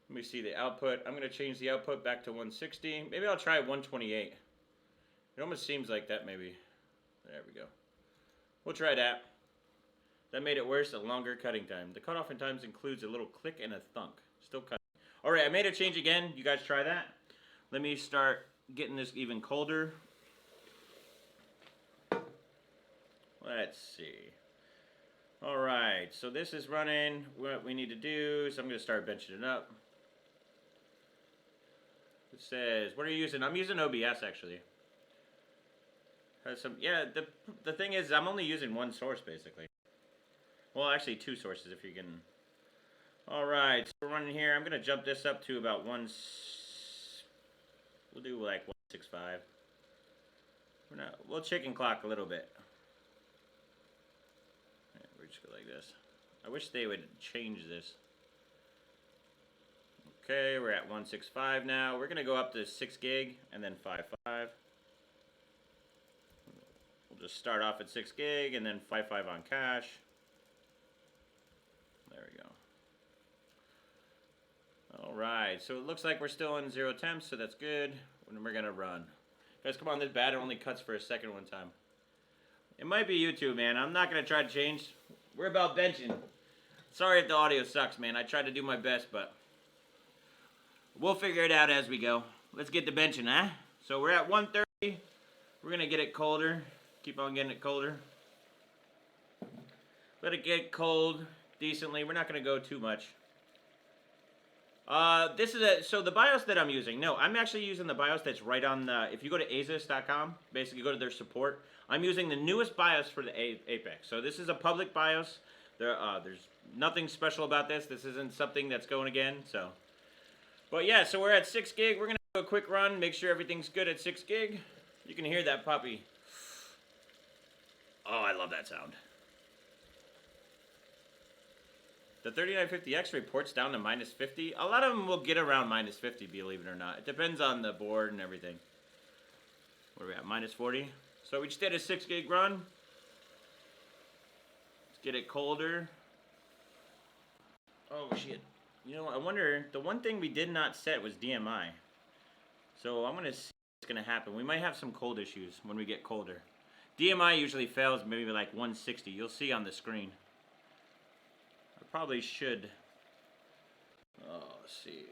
A: let me see the output. I'm going to change the output back to 160. Maybe I'll try 128. It almost seems like that, maybe. There we go. We'll try that. That made it worse, a longer cutting time. The cutoff in times includes a little click and a thunk. Still cutting. Alright, I made a change again. You guys try that. Let me start getting this even colder. Let's see. Alright, so this is running what we need to do. So I'm going to start benching it up. It says, what are you using? I'm using OBS actually. Has some, yeah, the thing is, I'm only using one source basically. Well, actually 2 sources if you can. Alright, so we're running here. I'm going to jump this up to about we'll do like 165. We'll chicken clock a little bit. Yeah, we're just go like this. I wish they would change this. Okay, we're at 165 now. We're gonna go up to 6 gig and then 5.5. We'll just start off at 6 gig and then 5.5 on cache. There we go. Alright, so it looks like we're still in 0 temps, so that's good. And we're gonna run. Guys, come on, this bad, it only cuts for a second one time. It might be YouTube, man. I'm not gonna try to change. We're about benching. Sorry if the audio sucks, man. I tried to do my best, but we'll figure it out as we go. Let's get to benching, huh? So we're at 130. We're gonna get it colder. Keep on getting it colder. Let it get cold decently. We're not gonna go too much. This is so the BIOS that I'm using. No, I'm actually using the BIOS that's right on the. If you go to asus.com, basically go to their support. I'm using the newest BIOS for the Apex. So this is a public BIOS. There's nothing special about this. This isn't something that's going again. So, but yeah, so we're at 6 gig. We're gonna do a quick run, make sure everything's good at 6 gig. You can hear that puppy. Oh, I love that sound. The 3950X reports down to minus 50. A lot of them will get around minus 50, believe it or not. It depends on the board and everything. What are we at? Minus 40. So we just did a 6 gig run. Let's get it colder. Oh, shit. You know, I wonder, the one thing we did not set was DMI. So I'm going to see what's going to happen. We might have some cold issues when we get colder. DMI usually fails maybe like 160. You'll see on the screen. Probably should. Oh, let's see.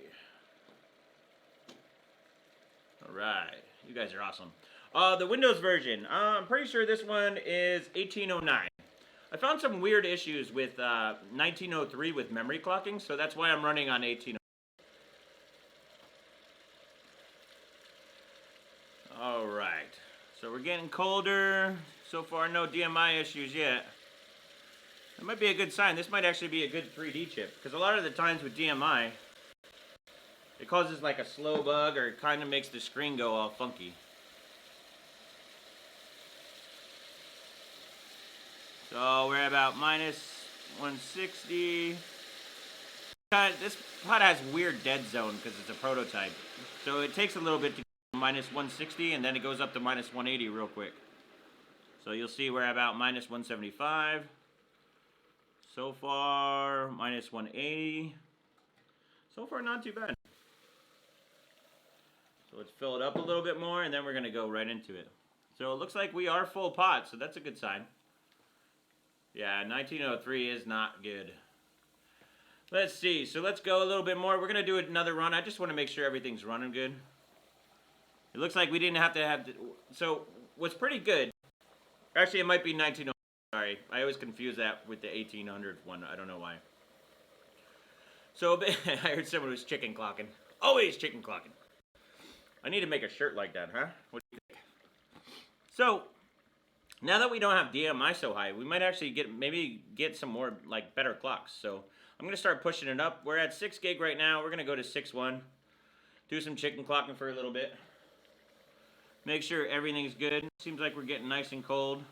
A: All right, you guys are awesome. The Windows version. I'm pretty sure this one is 1809. I found some weird issues with 1903 with memory clocking, so that's why I'm running on 1809. All right, so we're getting colder. So far, no DMI issues yet. That might be a good sign. This might actually be a good 3D chip. Because a lot of the times with DMI, it causes like a slow bug or it kind of makes the screen go all funky. So we're at about minus 160. This pod has weird dead zone because it's a prototype. So it takes a little bit to get to minus 160 and then it goes up to minus 180 real quick. So you'll see we're at about minus 175. So far, minus 180. So far, not too bad. So let's fill it up a little bit more, and then we're going to go right into it. So it looks like we are full pot, so that's a good sign. Yeah, 1903 is not good. Let's see. So let's go a little bit more. We're going to do another run. I just want to make sure everything's running good. It looks like we didn't have to have... So what's pretty good... Actually, it might be 1903. Sorry, I always confuse that with the 1800 one. I don't know why. So I heard someone was chicken clocking. Always chicken clocking. I need to make a shirt like that, huh? What do you think? So now that we don't have DMI so high, we might actually get some more like better clocks. So I'm gonna start pushing it up. We're at 6 gig right now. We're gonna go to 6.1. Do some chicken clocking for a little bit. Make sure everything's good. Seems like we're getting nice and cold.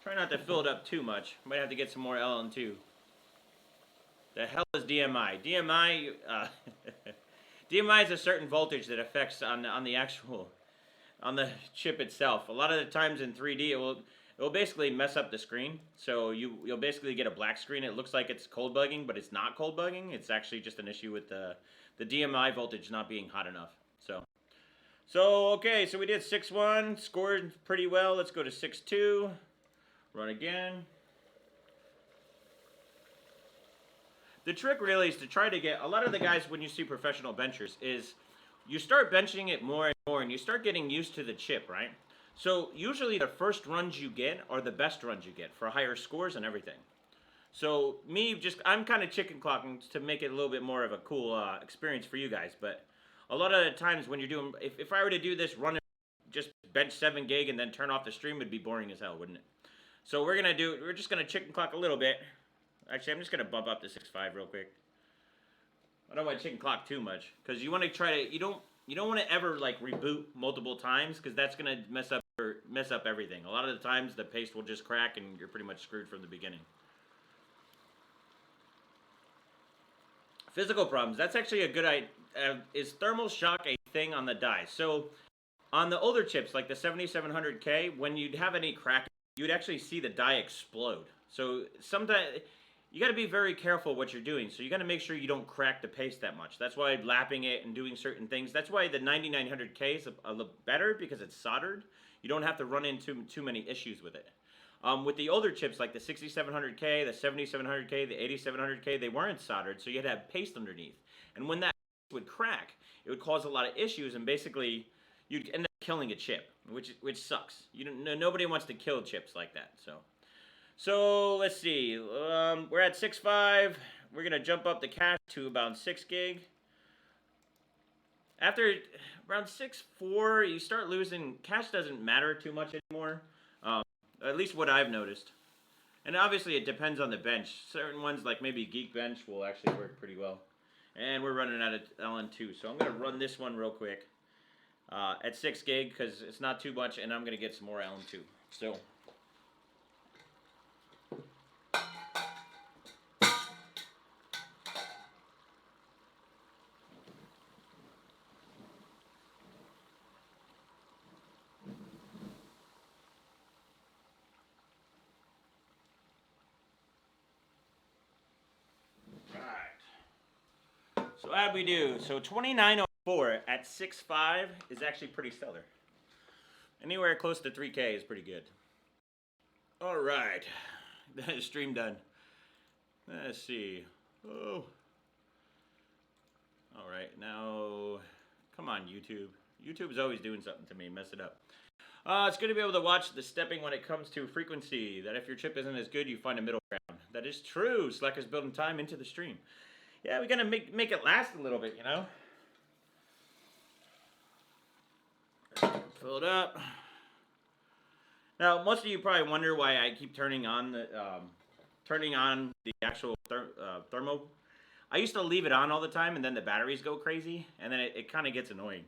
A: Try not to fill it up too much. Might have to get some more LN2. The hell is DMI? DMI is a certain voltage that affects on the chip itself. A lot of the times in 3D, it will basically mess up the screen. So you'll basically get a black screen. It looks like it's cold bugging, but it's not cold bugging. It's actually just an issue with the DMI voltage not being hot enough. So okay, so we did 6.1, scored pretty well. Let's go to 6.2. Run again. The trick really is to try to get, a lot of the guys when you see professional benchers is you start benching it more and more and you start getting used to the chip, right? So usually the first runs you get are the best runs you get for higher scores and everything. So I'm kind of chicken clocking to make it a little bit more of a cool experience for you guys. But a lot of the times when you're doing, if I were to do this, run it, just bench 7 gig and then turn off the stream, would be boring as hell, wouldn't it? So we're just gonna chicken clock a little bit. Actually, I'm just gonna bump up to 6.5 real quick. I don't want to chicken clock too much because you want to try to you don't want to ever like reboot multiple times because that's gonna mess up everything. A lot of the times the paste will just crack and you're pretty much screwed from the beginning. Physical problems. That's actually a good idea. Is thermal shock a thing on the die? So on the older chips like the 7700K, when you'd have any crack, you'd actually see the die explode. So sometimes you got to be very careful what you're doing. So you got to make sure you don't crack the paste that much. That's why lapping it and doing certain things. That's why the 9900K is a little better because it's soldered. You don't have to run into too many issues with it. With the older chips like the 6700K, the 7700K, the 8700K, they weren't soldered, so you had to have paste underneath. And when that would crack, it would cause a lot of issues, and basically you'd end up killing a chip, which sucks. Nobody wants to kill chips like that. So let's see. We're at 6.5. We're gonna jump up the cache to about 6 gig. After around 6.4, you start losing. Cache doesn't matter too much anymore. At least what I've noticed. And obviously it depends on the bench. Certain ones like maybe Geekbench will actually work pretty well. And we're running out of LN2, so I'm going to run this one real quick at 6 gig because it's not too much, and I'm going to get some more LN2. So. So how'd we do? So 2904 at 6.5 is actually pretty stellar. Anywhere close to 3K is pretty good. All right, that is stream done. Let's see. Oh. All right, now, come on, YouTube. YouTube's always doing something to me, mess it up. It's good to be able to watch the stepping when it comes to frequency. That if your chip isn't as good, you find a middle ground. That is true. Slack is building time into the stream. Yeah, we gotta make it last a little bit, you know. Fill it up. Now, most of you probably wonder why I keep turning on the actual thermo. I used to leave it on all the time, and then the batteries go crazy, and then it kind of gets annoying.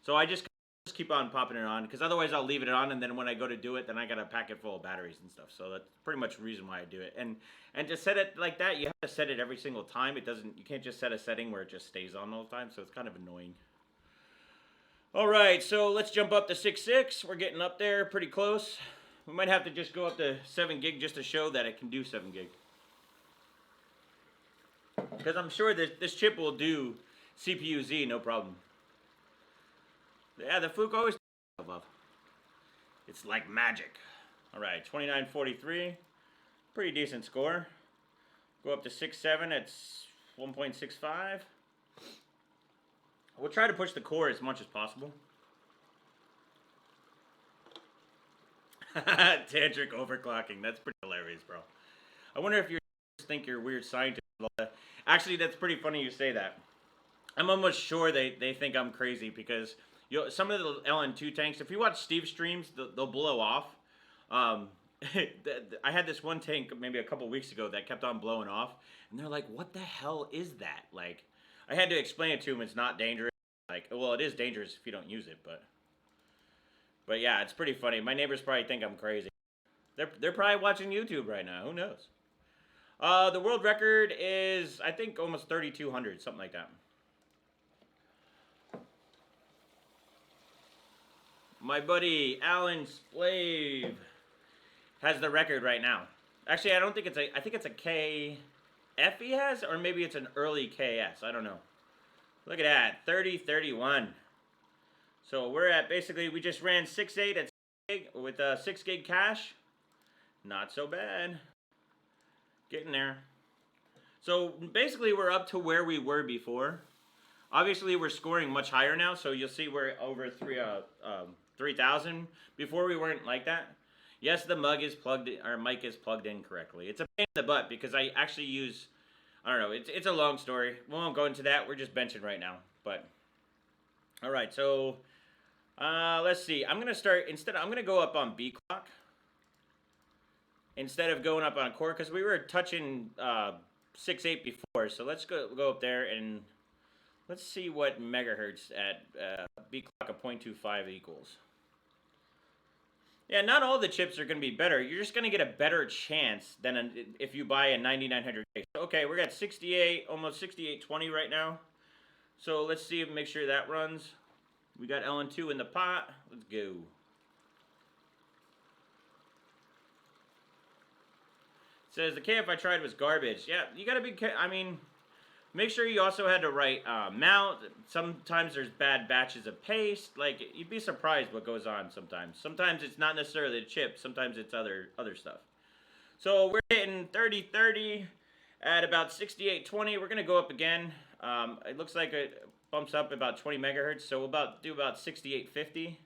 A: So I just keep on popping it on, because otherwise I'll leave it on, and then when I go to do it, then I got a packet full of batteries and stuff. So that's pretty much the reason why I do it. And to set it like that, you have to set it every single time. You can't just set a setting where it just stays on all the time, so it's kind of annoying. All right, so let's jump up to 6.6. We're getting up there pretty close. We might have to just go up to 7 gig just to show that it can do 7 gig. Because I'm sure this chip will do CPU Z, no problem. Yeah, the Fluke always love. It's like magic. All right, 2943. Pretty decent score. Go up to 6.7 at 1.65. We'll try to push the core as much as possible. Tantric overclocking. That's pretty hilarious, bro. I wonder if you think you're a weird scientist. Actually, that's pretty funny you say that. I'm almost sure they think I'm crazy because some of the LN2 tanks, if you watch Steve's streams, they'll blow off. I had this one tank maybe a couple weeks ago that kept on blowing off, and they're like, what the hell is that? Like, I had to explain it to them. It's not dangerous. Like, well, it is dangerous if you don't use it, but yeah, it's pretty funny. My neighbors probably think I'm crazy. They're probably watching YouTube right now. Who knows? The world record is, I think, almost 3,200, something like that. My buddy Alan Splave has the record right now. Actually, I don't think it's I think it's a KF he has, or maybe it's an early KS. I don't know. Look at that, 3031. So we're at, basically, we just ran 6.8 at 6 gig with 6 gig cache. Not so bad. Getting there. So basically, we're up to where we were before. Obviously, we're scoring much higher now, so you'll see we're over 3,000. Before, we weren't like that. Yes, the mug is plugged in, our mic is plugged in correctly. It's a pain in the butt because I actually use, I don't know, it's a long story. We won't go into that. We're just benching right now. But all right, so let's see. I'm gonna start I'm gonna go up on B clock instead of going up on core because we were touching 6.8 before. So let's go up there and let's see what megahertz at B clock of 0.25 equals. Yeah, not all the chips are going to be better. You're just going to get a better chance than if you buy a 9900K. So, okay, we're at 68, almost 6820 right now. So let's see if make sure that runs. We got LN2 in the pot. Let's go. It says the KF I tried was garbage. Yeah, you got to be, I mean, make sure you also had the right mount. Sometimes there's bad batches of paste. Like, you'd be surprised what goes on sometimes. Sometimes it's not necessarily the chip. Sometimes it's other stuff. So we're hitting 3030 at about 6820. We're going to go up again. It looks like it bumps up about 20 megahertz. So we'll do about 6850.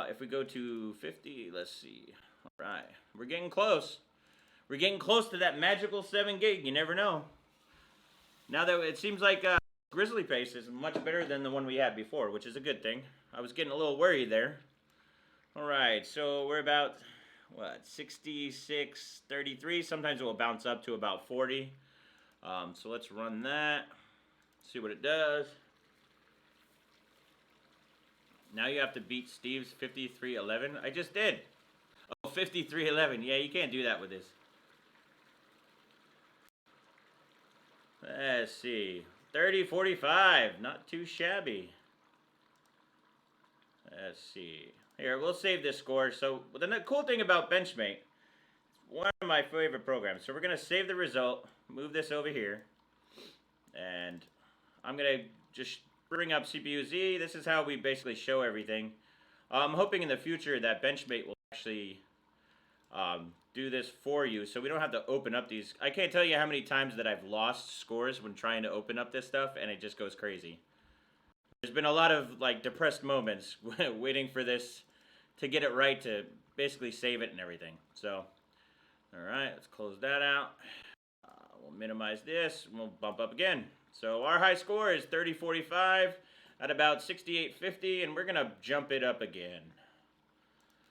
A: If we go to 50, let's see. All right. We're getting close. We're getting close to that magical 7 gig. You never know. Now that it seems like grizzly pace is much better than the one we had before, which is a good thing. I was getting a little worried there. All right, so we're about, what, 66.33. Sometimes it will bounce up to about 40. So let's run that, see what it does. Now you have to beat Steve's 53.11. I just did. Oh, 53.11. Yeah, you can't do that with this. Let's see. 30.45. Not too shabby. Let's see. Here, we'll save this score. So, the cool thing about Benchmate, it's one of my favorite programs. So, we're going to save the result, move this over here, and I'm going to just bring up CPU-Z. This is how we basically show everything. I'm hoping in the future that Benchmate will actually do this for you, so we don't have to open up these. I can't tell you how many times that I've lost scores when trying to open up this stuff, and it just goes crazy. There's been a lot of like depressed moments waiting for this to get it right to basically save it and everything. So, all right, let's close that out. We'll minimize this, and we'll bump up again. So our high score is 30.45 at about 68.50, and we're gonna jump it up again.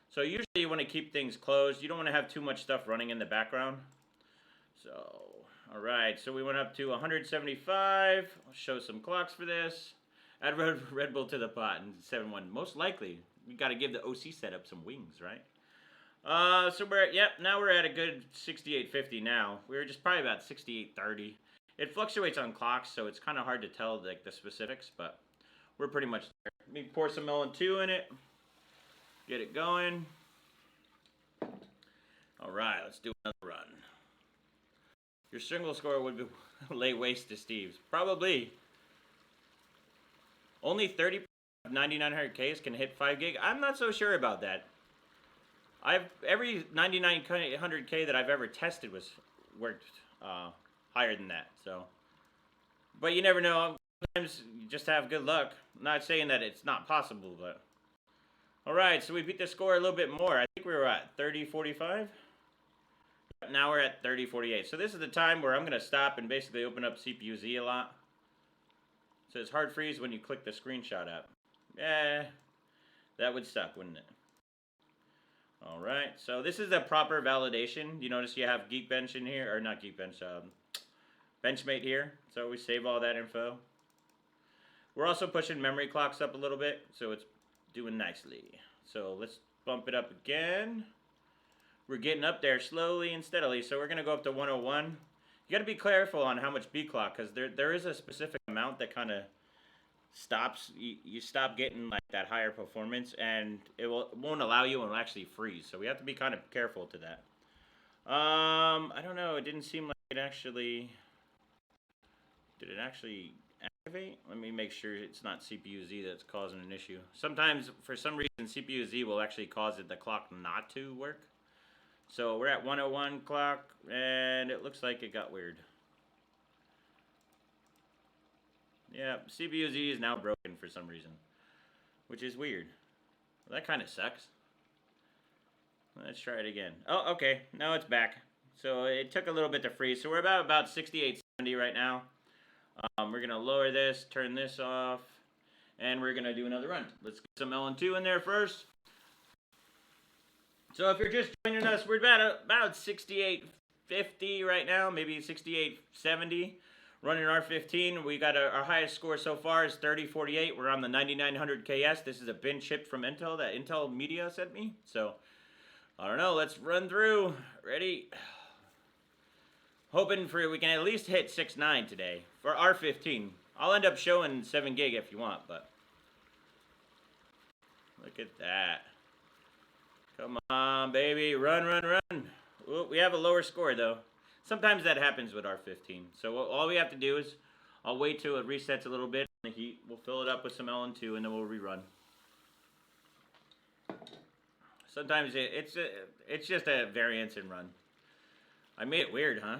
A: So usually you want to keep things closed. You don't want to have too much stuff running in the background. So, all right, so we went up to 175. I'll show some clocks for this. Add Red Bull to the pot in 7-1. Most likely, we got to give the OC setup some wings, right? So now we're at a good 68.50 now. We were just probably about 68.30. It fluctuates on clocks, so it's kind of hard to tell like the specifics, but we're pretty much there. Let me pour some LN2 in it. Get it going. All right, let's do another run. Your single score would be lay waste to Steve's. Probably. Only 30 of 9900Ks can hit 5 gig. I'm not so sure about that. Every 9900K that I've ever tested worked higher than that. So, but you never know. Sometimes you just have good luck. I'm not saying that it's not possible, but. All right, so we beat the score a little bit more. I think we were at 30.45. Now we're at 30.48. So this is the time where I'm going to stop and basically open up CPU-Z a lot. So it's hard freeze when you click the screenshot app. Yeah, that would suck, wouldn't it? All right, so this is the proper validation. You notice you have Geekbench in here, or not Geekbench, Benchmate here. So we save all that info. We're also pushing memory clocks up a little bit, so it's doing nicely. So let's bump it up again. We're getting up there slowly and steadily. So we're going to go up to 101. You got to be careful on how much B clock, because there is a specific amount that kind of stops. You stop getting like that higher performance, and it won't allow you and will actually freeze. So we have to be kind of careful to that. I don't know. It didn't seem like it actually. Did it actually activate? Let me make sure it's not CPU-Z that's causing an issue. Sometimes, for some reason, CPU-Z will actually cause the clock not to work. So we're at 101 clock, and it looks like it got weird. Yeah, CPU-Z is now broken for some reason, which is weird. Well, that kind of sucks. Let's try it again. Oh, okay. Now it's back. So it took a little bit to freeze. So we're about 68.70 right now. We're going to lower this, turn this off, and we're going to do another run. Let's get some LN2 in there first. So if you're just joining us, we're about 68.50 right now, maybe 68.70. Running R15, we got our highest score so far is 30.48. We're on the 9900KS. This is a bin chip from Intel that Intel Media sent me. So, I don't know. Let's run through. Ready? Hoping we can at least hit 6.9 today for R15. I'll end up showing 7 gig if you want, but look at that. Come on, baby. Run, run, run. Ooh, we have a lower score, though. Sometimes that happens with R15. So all we have to do is I'll wait till it resets a little bit on the heat. We'll fill it up with some LN2, and then we'll rerun. Sometimes it's just a variance in run. I made it weird, huh?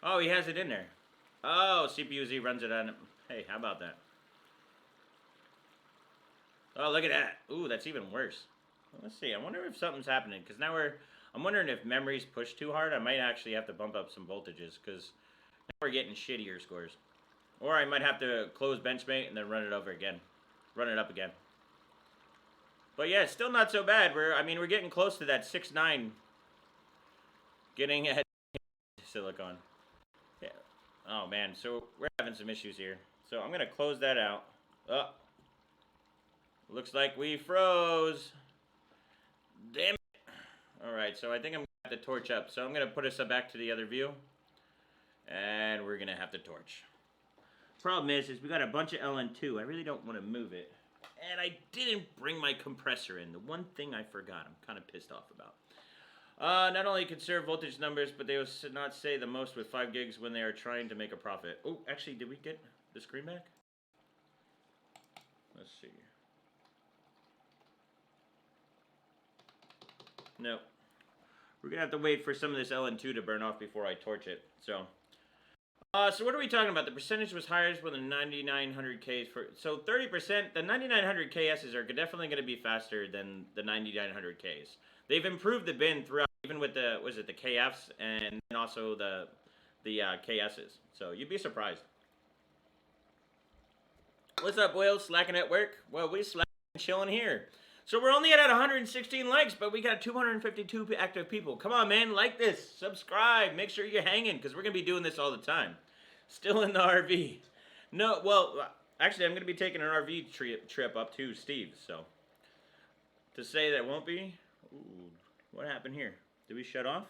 A: Oh, he has it in there. Oh, CPU-Z runs it on. Hey, how about that? Oh, look at that. Ooh, that's even worse. Let's see. I wonder if something's happening, because now we're I'm wondering if memories push too hard. I might actually have to bump up some voltages because now we're getting shittier scores. Or I might have to close benchmate and then run it over again. Run it up again. But yeah, it's still not so bad. We're getting close to that 6.9. Getting ahead of silicon. Yeah. Oh man, so we're having some issues here. So I'm gonna close that out. Oh. Looks like we froze. Damn it. Alright, so I think I'm gonna have to torch up. So I'm gonna put us back to the other view. And we're gonna have to torch. Problem is we got a bunch of LN2. I really don't want to move it. And I didn't bring my compressor in. The one thing I forgot. I'm kind of pissed off about. Not only conserve voltage numbers, but they will not say the most with 5 gigs when they are trying to make a profit. Oh, actually, did we get the screen back? Let's see. Nope. We're going to have to wait for some of this LN2 to burn off before I torch it. So what are we talking about? The percentage was higher for the 9900Ks. So 30%, the 9900KSs are definitely going to be faster than the 9900Ks. They've improved the bin throughout, even with the, the KFs and also the KSs. So you'd be surprised. What's up, Will? Slacking at work? Well, we slacking and chilling here. So we're only at 116 likes, but we got 252 active people. Come on, man. Like this. Subscribe. Make sure you're hanging, because we're going to be doing this all the time. Still in the RV. No, well, actually, I'm going to be taking an RV trip up to Steve, so. To say that won't be... Ooh, what happened here? Did we shut off?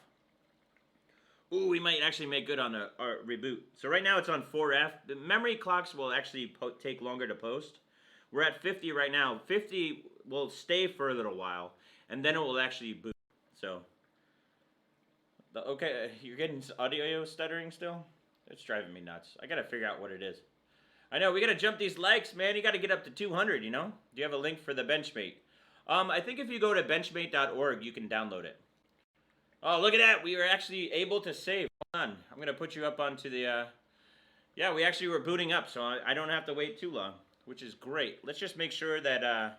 A: Ooh, we might actually make good on our reboot. So right now it's on 4F. The memory clocks will actually take longer to post. We're at 50 right now. 50 will stay for a little while, and then it will actually boot. So, okay, you're getting audio stuttering still? It's driving me nuts. I gotta figure out what it is. I know, we gotta jump these likes, man. You gotta get up to 200, you know? Do you have a link for the Benchmate? I think if you go to benchmate.org, you can download it. Oh, look at that. We were actually able to save. Hold on. I'm going to put you up onto the... Yeah, we actually were booting up, so I don't have to wait too long, which is great. Let's just make sure that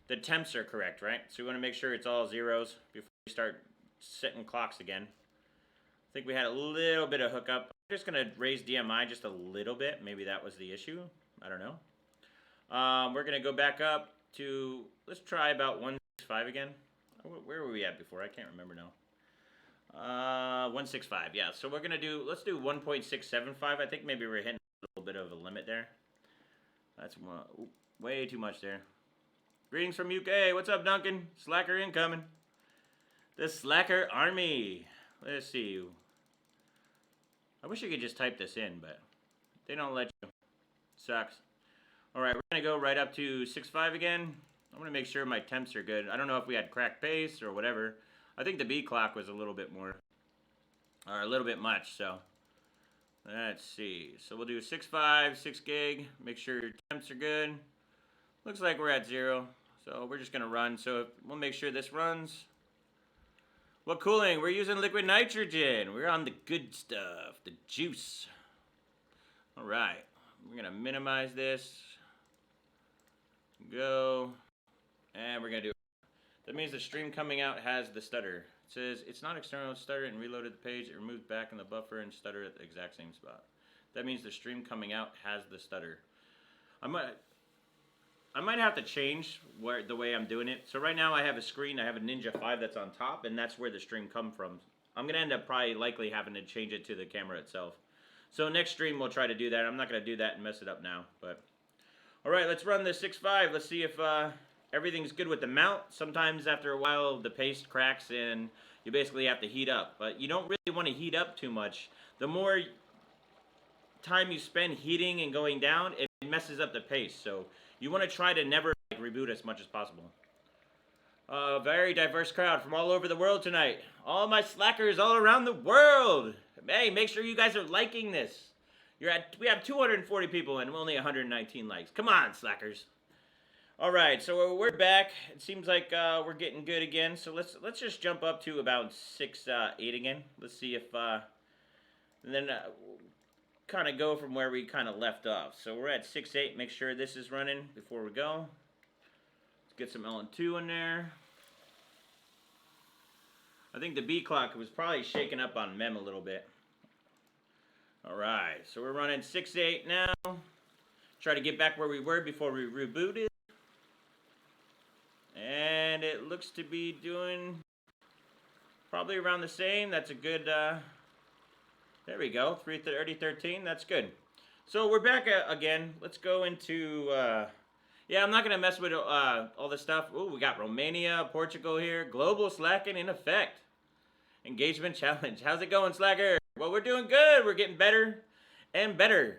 A: the temps are correct, right? So we want to make sure it's all zeros before we start setting clocks again. I think we had a little bit of hookup. I'm just going to raise DMI just a little bit. Maybe that was the issue. I don't know. We're going to go back up to, let's try about 165 again. Where were we at before? I can't remember now. 165, yeah. So we're going to do, let's do 1.675. I think maybe we're hitting a little bit of a limit there. That's way too much there. Greetings from UK. What's up, Duncan? Slacker incoming. The Slacker Army. Let's see. I wish you could just type this in, but they don't let you. Sucks. Alright, we're going to go right up to 6.5 again. I want to make sure my temps are good. I don't know if we had cracked pace or whatever. I think the B clock was a little bit more, or a little bit much, so. Let's see. So we'll do 6.5, 6 gig. Make sure your temps are good. Looks like we're at 0. So we're just going to run. So we'll make sure this runs. What cooling? We're using liquid nitrogen. We're on the good stuff, the juice. Alright. We're going to minimize this. Go. And we're going to do it. That means the stream coming out has the stutter. It says it's not external stutter and reloaded the page. It removed back in the buffer and stutter at the exact same spot. That means the stream coming out has the stutter. I might have to change the way I'm doing it. So right now I have a screen. I have a Ninja 5 that's on top, and that's where the stream come from. I'm going to end up probably likely having to change it to the camera itself. So next stream we'll try to do that. I'm not going to do that and mess it up now. But all right, let's run the 6.5. Let's see if everything's good with the mount. Sometimes after a while the paste cracks and you basically have to heat up. But you don't really want to heat up too much. The more time you spend heating and going down, it messes up the paste. So you want to try to never reboot as much as possible. Very diverse crowd from all over the world tonight. All my slackers all around the world. Hey, make sure you guys are liking this. We have 240 people and only 119 likes. Come on, slackers. All right, so we're back. It seems like we're getting good again. So let's just jump up to about 6.8 again. Let's see if and then kind of go from where we kind of left off. So we're at 6.8. Make sure this is running before we go. Let's get some LN2 in there. I think the B clock was probably shaking up on Mem a little bit. Alright, so we're running 6.8 now. Try to get back where we were before we rebooted. And it looks to be doing probably around the same. That's a good, there we go, 3:30:13, that's good. So we're back again. Let's go into, yeah, I'm not going to mess with all this stuff. Ooh, we got Romania, Portugal here. Global slacking in effect. Engagement challenge. How's it going, Slacker? Well, we're doing good. We're getting better and better.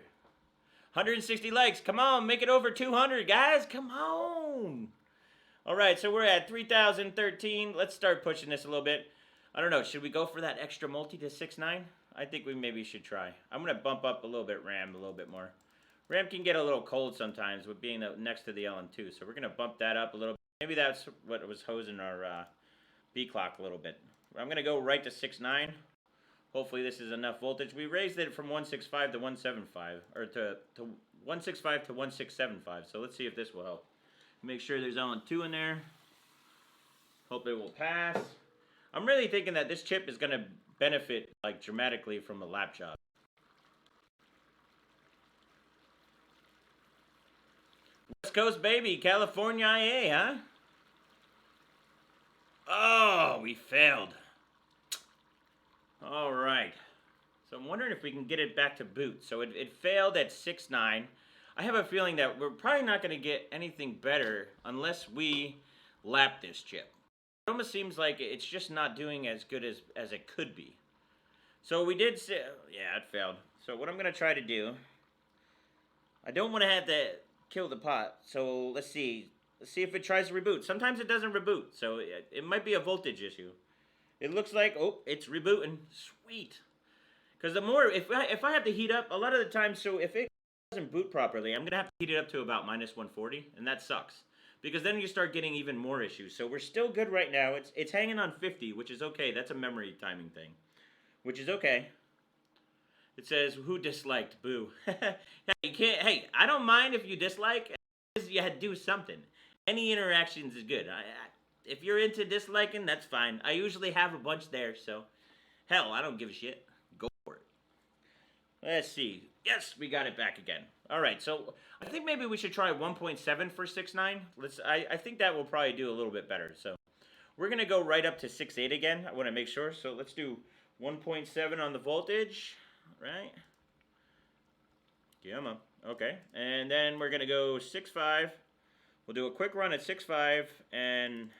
A: 160 likes. Come on, make it over 200, guys. Come on. All right, so we're at 3,013. Let's start pushing this a little bit. I don't know. Should we go for that extra multi to 6.9? I think we maybe should try. I'm going to bump up a little bit RAM a little bit more. RAM can get a little cold sometimes with being next to the LM2, so we're going to bump that up a little bit. Maybe that's what was hosing our B clock a little bit. I'm going to go right to 6.9. Hopefully this is enough voltage. We raised it from 165 to 175, or to 165 to 1675, so let's see if this will help. Make sure there's LM2 in there. Hope it will pass. I'm really thinking that this chip is going to benefit like dramatically from a lap job. West Coast baby, California IA, huh? Oh, we failed. All right. So I'm wondering if we can get it back to boot. So it failed at 6.9. I have a feeling that we're probably not going to get anything better unless we lap this chip. It almost seems like it's just not doing as good as it could be. So we did say, yeah, it failed. So what I'm going to try to do, I don't want to have to kill the pot. So let's see. Let's see if it tries to reboot. Sometimes it doesn't reboot. So it might be a voltage issue. It looks like, oh, it's rebooting. Sweet. Because the more, if I have to heat up, a lot of the time, so if it doesn't boot properly, I'm going to have to heat it up to about minus 140, and that sucks. Because then you start getting even more issues. So we're still good right now. It's hanging on 50, which is okay. That's a memory timing thing, which is okay. It says, who disliked? Boo. You can't, hey, I don't mind if you dislike. You had to do something. Any interactions is good. If you're into disliking, that's fine. I usually have a bunch there, so hell, I don't give a shit. Go for it. Let's see. Yes, we got it back again. All right, so I think maybe we should try 1.7 for 6.9. I think that will probably do a little bit better. So we're going to go right up to 6.8 again. I want to make sure. So let's do 1.7 on the voltage, right? Come on. Okay, and then we're going to go 6.5. We'll do a quick run at 6.5 and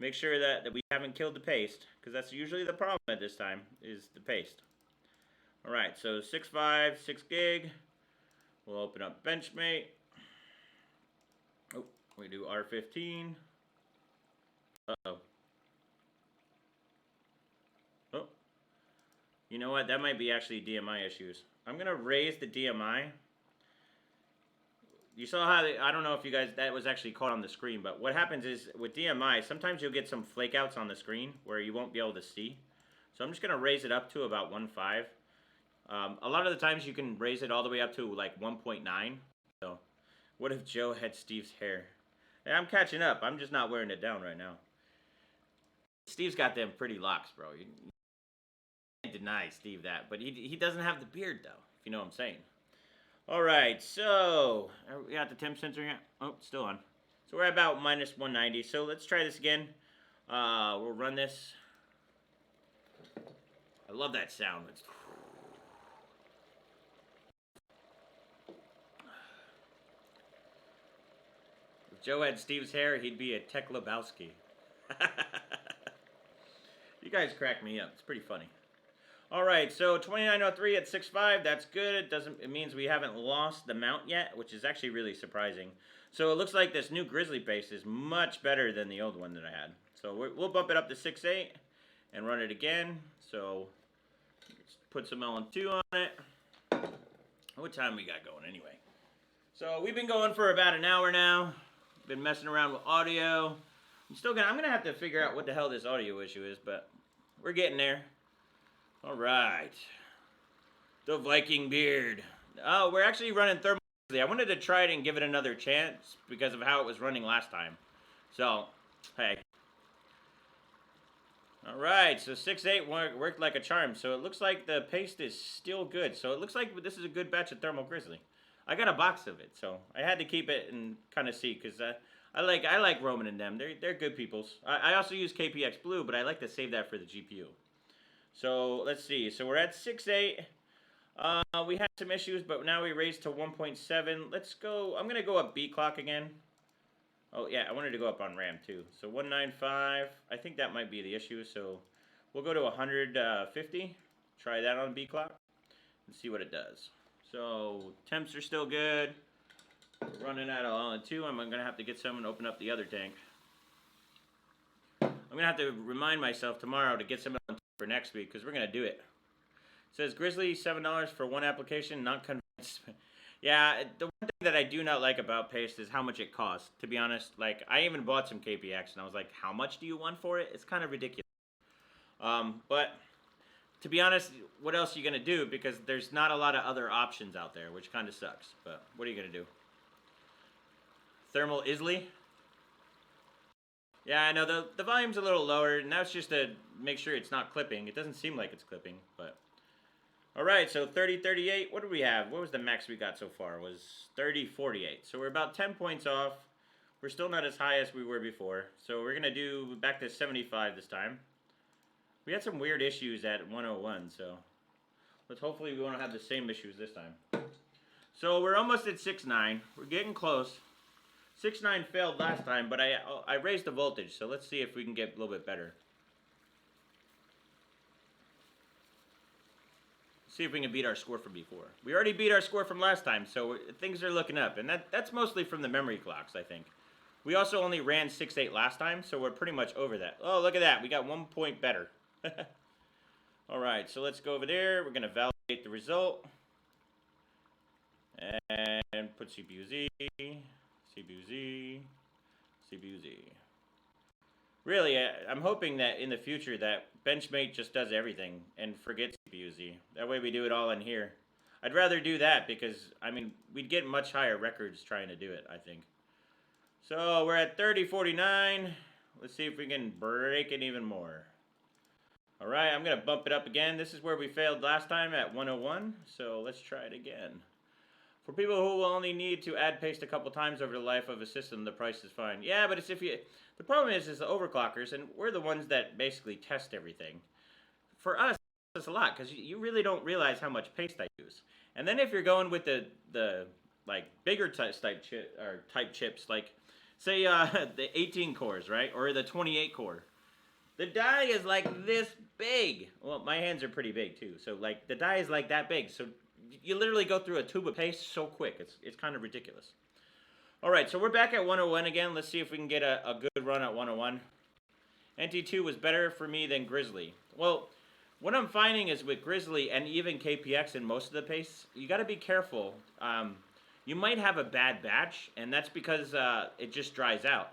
A: make sure that we haven't killed the paste, because that's usually the problem at this time, is the paste. All right, so 6.5, 6 gig. We'll open up Benchmate. Oh, we do R15. Uh-oh. Oh. You know what? That might be actually DMI issues. I'm going to raise the DMI. You saw how, I don't know if you guys, that was actually caught on the screen, but what happens is with DMI, sometimes you'll get some flake outs on the screen where you won't be able to see. So I'm just going to raise it up to about 1.5. A lot of the times you can raise it all the way up to like 1.9. So what if Joe had Steve's hair? And I'm catching up. I'm just not wearing it down right now. Steve's got them pretty locks, bro. You can't deny Steve that. But he doesn't have the beard, though, if you know what I'm saying. All right, so we got the temp sensor yet? Oh, still on. So we're at about minus 190. So let's try this again. We'll run this. I love that sound. If Joe had Steve's hair, he'd be a Tech Lebowski. You guys crack me up. It's pretty funny. All right, so 2903 at 6.5, that's good. It means we haven't lost the mount yet, which is actually really surprising. So it looks like this new Grizzly base is much better than the old one that I had. So we'll bump it up to 6.8 and run it again. So let's put some LM2 on it. What time we got going anyway? So we've been going for about an hour now. Been messing around with audio. I'm gonna have to figure out what the hell this audio issue is, but we're getting there. All right. The Viking beard. Oh, we're actually running thermal. I wanted to try it and give it another chance because of how it was running last time. So, hey. All right, so 6.8 worked like a charm. So it looks like the paste is still good. So it looks like this is a good batch of Thermal Grizzly. I got a box of it, so I had to keep it and kind of see because I like Roman and them. They're good peoples. I also use KPX Blue, but I like to save that for the GPU. So let's see. So we're at 6.8. We had some issues, but now we raised to 1.7. Let's go. I'm gonna go up B clock again. Oh yeah, I wanted to go up on RAM too. So 195. I think that might be the issue. So we'll go to 150. Try that on B clock and see what it does. So temps are still good. Running out of Allen 2. I'm gonna have to get some and open up the other tank. I'm gonna have to remind myself tomorrow to get some for next week because we're gonna do it. It says Grizzly $7 for one application. Not convinced. Yeah, the one thing that I do not like about paste is how much it costs. To be honest, like I even bought some KPX and I was like, how much do you want for it? It's kind of ridiculous. But to be honest, what else are you gonna do? Because there's not a lot of other options out there, which kind of sucks. But what are you gonna do? Thermal Isley. Yeah, I know the volume's a little lower, and that's just to make sure it's not clipping. It doesn't seem like it's clipping, but. Alright, so 3038, what do we have? What was the max we got so far? It was 3048. So we're about 10 points off. We're still not as high as we were before. So we're going to do back to 75 this time. We had some weird issues at 101, so let's hopefully we won't have the same issues this time. So we're almost at 6.9. We're getting close. 6.9 failed last time, but I raised the voltage, so let's see if we can get a little bit better. See if we can beat our score from before. We already beat our score from last time, so things are looking up. And that's mostly from the memory clocks, I think. We also only ran 6.8 last time, so we're pretty much over that. Oh, look at that. We got 1 point better. All right, so let's go over there. We're going to validate the result. And put CPU Z, CPU Z, CPU Z. Really, I'm hoping that in the future that Benchmate just does everything and forgets CPU Z. That way we do it all in here. I'd rather do that because, I mean, we'd get much higher records trying to do it, I think. So we're at 3049. Let's see if we can break it even more. All right, I'm going to bump it up again. This is where we failed last time at 101. So let's try it again. For people who will only need to add paste a couple times over the life of a system, the price is fine. Yeah, but it's if you... The problem is the overclockers, and we're the ones that basically test everything. For us, it's a lot, because you really don't realize how much paste I use. And then if you're going with the like, bigger type chips, like, say, the 18 cores, right? Or the 28 core. The die is like this big. Well, my hands are pretty big, too. So, like, the die is like that big. So, you literally go through a tube of paste so quick. It's kind of ridiculous. All right, so we're back at 101 again. Let's see if we can get a good run at 101. NT2 was better for me than Grizzly. Well, what I'm finding is with Grizzly and even KPX and most of the pastes, you got to be careful. You might have a bad batch, and that's because it just dries out.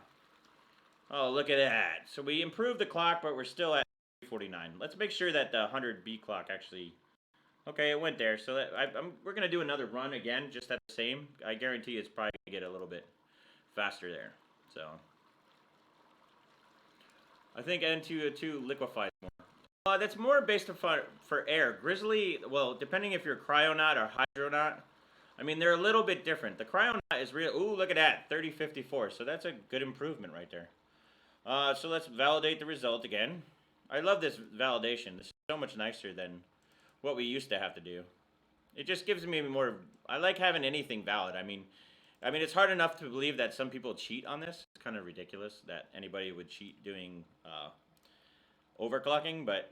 A: Oh, look at that. So we improved the clock, but we're still at 49. Let's make sure that the 100B clock actually... Okay, it went there. So that we're going to do another run again, just at the same. I guarantee it's probably going to get a little bit faster there. So I think N202 liquefies more. That's more based upon for air. Grizzly, well, depending if you're cryonaut or hydronaut, I mean, they're a little bit different. The cryonaut is real. Ooh, look at that, 3054. So that's a good improvement right there. So let's validate the result again. I love this validation. This is so much nicer than what we used to have to do. It just gives me more... I like having anything valid. I mean, it's hard enough to believe that some people cheat on this. It's kind of ridiculous that anybody would cheat doing overclocking, but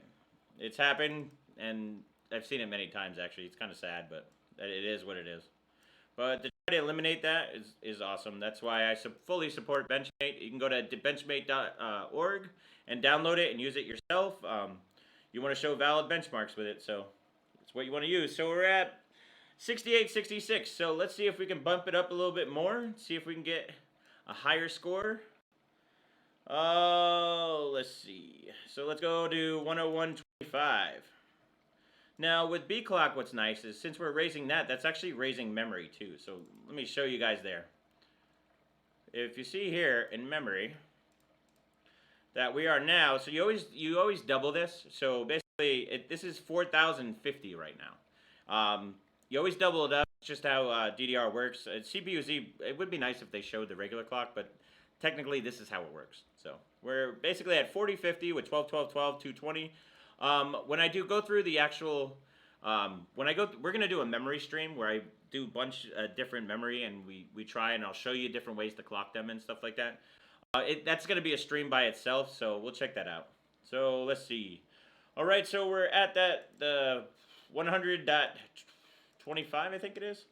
A: it's happened, and I've seen it many times, actually. It's kind of sad, but it is what it is. But to try to eliminate that is awesome. That's why I fully support Benchmate. You can go to benchmate.org and download it and use it yourself. You want to show valid benchmarks with it, so that's what you want to use. So we're at 6866. So let's see if we can bump it up a little bit more. See if we can get a higher score. Oh, let's see. So let's go to 101.25. Now with B clock, what's nice is since we're raising that, that's actually raising memory too. So let me show you guys there. If you see here in memory, that we are now. So you always double this. So basically, this is 4,050 right now. You always double it up. It's just how DDR works. CPU-Z. It would be nice if they showed the regular clock, but technically this is how it works. So we're basically at 4050 with 12, 12, 12, 220. When I do go through the actual, we're gonna do a memory stream where I do a bunch of different memory and we try, and I'll show you different ways to clock them and stuff like that. That's gonna be a stream by itself, so we'll check that out. So let's see. All right, so we're at the 100.25, I think it is.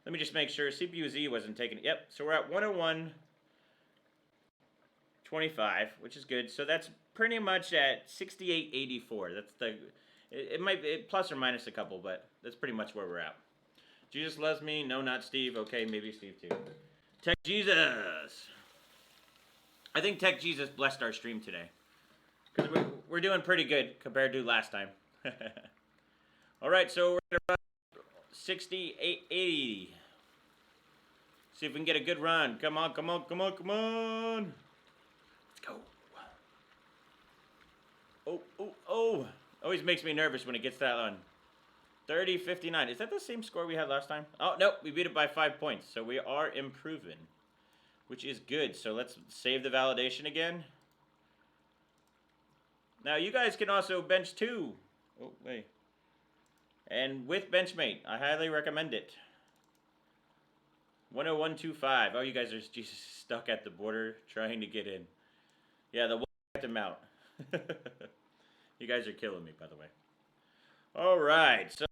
A: Let me just make sure CPU-Z wasn't taken. Yep. So we're at 101.25, which is good. So that's pretty much at 68.84. That's it might be plus or minus a couple, but that's pretty much where we're at. Jesus loves me. No, not Steve. Okay, maybe Steve too. Tech Jesus. I think Tech Jesus blessed our stream today, because we're doing pretty good compared to last time. All right, so we're at around 68.80. See if we can get a good run. Come on, come on, come on, come on. Let's go. Oh, oh, oh. Always makes me nervous when it gets that on. 30.59. Is that the same score we had last time? Oh, no, we beat it by 5 points. So we are improving, which is good. So let's save the validation again. Now, you guys can also bench too. Oh, wait. And with Benchmate, I highly recommend it. 101.25. Oh, you guys are just stuck at the border trying to get in. Yeah, the one kept him out. You guys are killing me, by the way. All right, so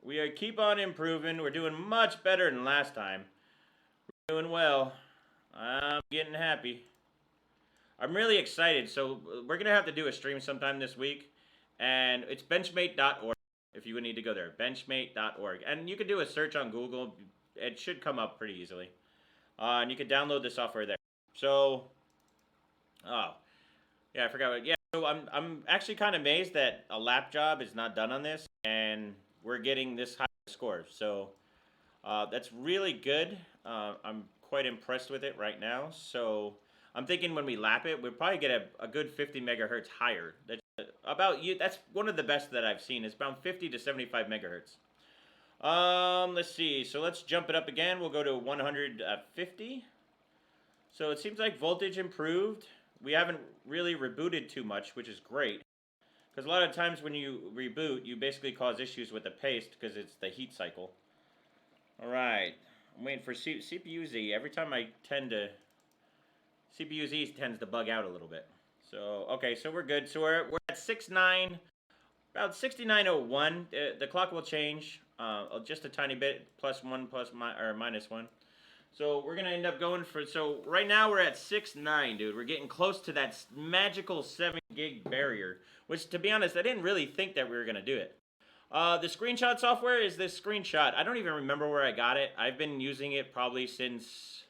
A: we keep on improving. We're doing much better than last time. We're doing well. I'm getting happy. I'm really excited. So we're going to have to do a stream sometime this week. And it's benchmate.org if you would need to go there. Benchmate.org. And you can do a search on Google. It should come up pretty easily. And you can download the software there. So, oh, yeah, I forgot. Yeah, so I'm actually kind of amazed that a lap job is not done on this. And we're getting this high score. So that's really good. I'm quite impressed with it right now. So I'm thinking when we lap it, we'll probably get a good 50 megahertz higher. That's that's one of the best that I've seen. It's about 50 to 75 megahertz. Let's see. So let's jump it up again. We'll go to 150. So it seems like voltage improved. We haven't really rebooted too much, which is great. Because a lot of times when you reboot, you basically cause issues with the paste because it's the heat cycle. All right. I'm waiting for CPU-Z. Every time I tend to... CPU-Z tends to bug out a little bit. So, okay, so we're good. So we're at 69, about 69.01. The clock will change just a tiny bit, +1 or -1. So we're going to end up going for, so right now we're at 6.9, dude. We're getting close to that magical 7 gig barrier, which to be honest, I didn't really think that we were going to do it. The screenshot software is this screenshot. I don't even remember where I got it. I've been using it probably since,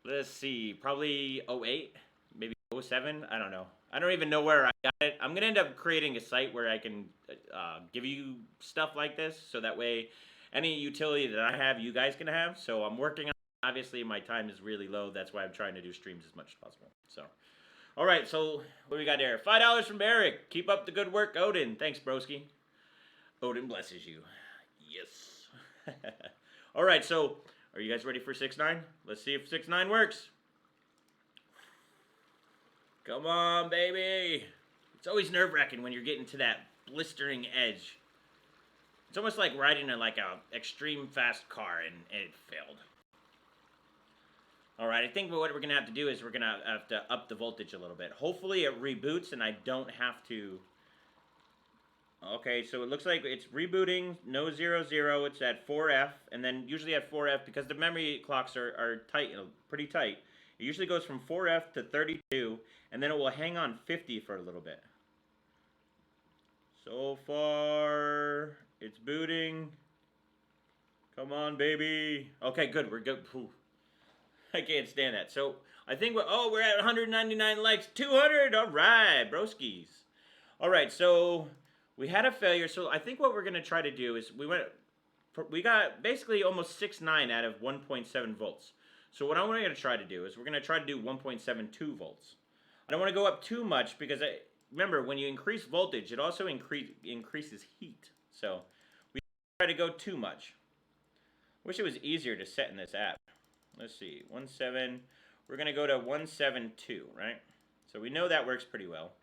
A: let's see, probably 08, maybe 07. I don't know. I don't even know where I got it. I'm going to end up creating a site where I can give you stuff like this, so that way any utility that I have, you guys can have. So I'm working on it. Obviously, my time is really low. That's why I'm trying to do streams as much as possible. So, all right. So what do we got there? $5 from Eric. Keep up the good work, Odin. Thanks, broski. Odin blesses you. Yes. All right. So are you guys ready for 6.9? Let's see if 6.9 works. Come on, baby. It's always nerve-wracking when you're getting to that blistering edge. It's almost like riding in like a extreme fast car and it failed. All right, I think what we're going to have to do is we're going to have to up the voltage a little bit. Hopefully it reboots and I don't have to... Okay, so it looks like it's rebooting, no 0, 0, it's at 4F, and then usually at 4F, because the memory clocks are tight, pretty tight, it usually goes from 4F to 32, and then it will hang on 50 for a little bit. So far, it's booting. Come on, baby. Okay, good, we're good. Whew. I can't stand that. So, I think we're at 199 likes, 200, all right, broskies. All right, so... we had a failure, so I think what we're going to try to do is we got basically almost 6.9 out of 1.7 volts. So what I'm going to try to do is we're going to try to do 1.72 volts. I don't want to go up too much because remember, when you increase voltage, it also increases heat. So we don't try to go too much. Wish it was easier to set in this app. Let's see, 1.7. We're going to go to 1.7.2, right? So we know that works pretty well.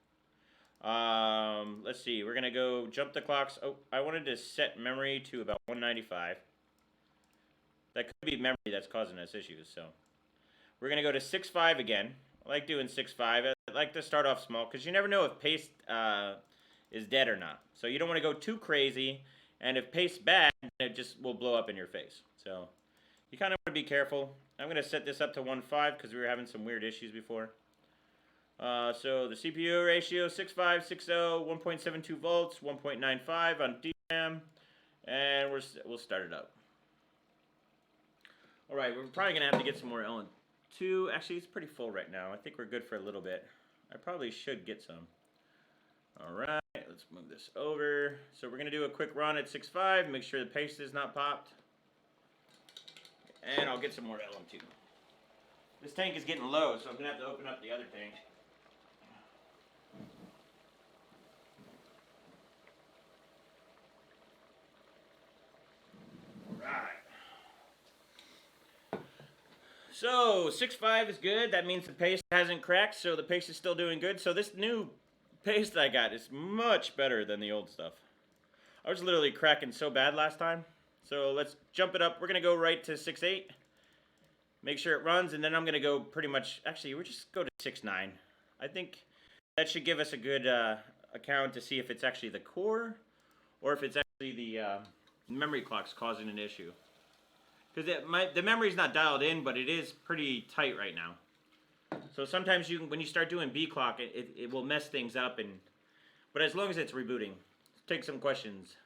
A: Let's see, we're going to go jump the clocks. Oh, I wanted to set memory to about 195. That could be memory that's causing us issues, so. We're going to go to 6.5 again. I like doing 6.5. I like to start off small because you never know if paste is dead or not. So you don't want to go too crazy, and if paste's bad, it just will blow up in your face. So you kind of want to be careful. I'm going to set this up to 1.5 because we were having some weird issues before. So the CPU ratio, 6.5, 6.0, 1.72 volts, 1.95 on DRAM, and we'll start it up. All right, we're probably going to have to get some more LN2. Actually, it's pretty full right now. I think we're good for a little bit. I probably should get some. All right, let's move this over. So we're going to do a quick run at 6.5, make sure the paste is not popped. And I'll get some more LN2. This tank is getting low, so I'm going to have to open up the other tank. So 6.5 is good. That means the paste hasn't cracked, so the paste is still doing good. So this new paste I got is much better than the old stuff. I was literally cracking so bad last time. So let's jump it up. We're going to go right to 6.8. Make sure it runs, and then I'm going to go pretty much, actually, we'll just go to 6.9. I think that should give us a good account to see if it's actually the core or if it's actually the memory clock's causing an issue. Because the memory's not dialed in, but it is pretty tight right now. So sometimes when you start doing B clock, it will mess things up. But as long as it's rebooting, let's take some questions.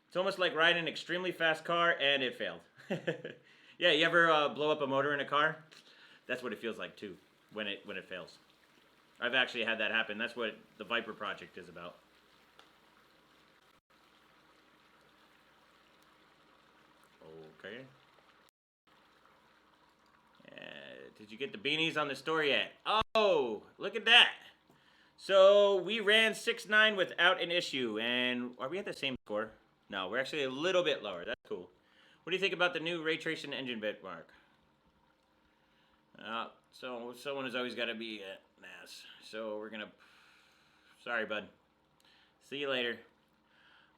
A: It's almost like riding an extremely fast car and it failed. Yeah, you ever blow up a motor in a car? That's what it feels like too when it fails. I've actually had that happen. That's what the Viper project is about. Okay. Did you get the beanies on the store yet? Oh, look at that. So we ran 6.9 without an issue. And are we at the same score? No, we're actually a little bit lower. That's cool. What do you think about the new ray tracing engine benchmark? So someone has always got to be an ass. So we're going to... Sorry, bud. See you later.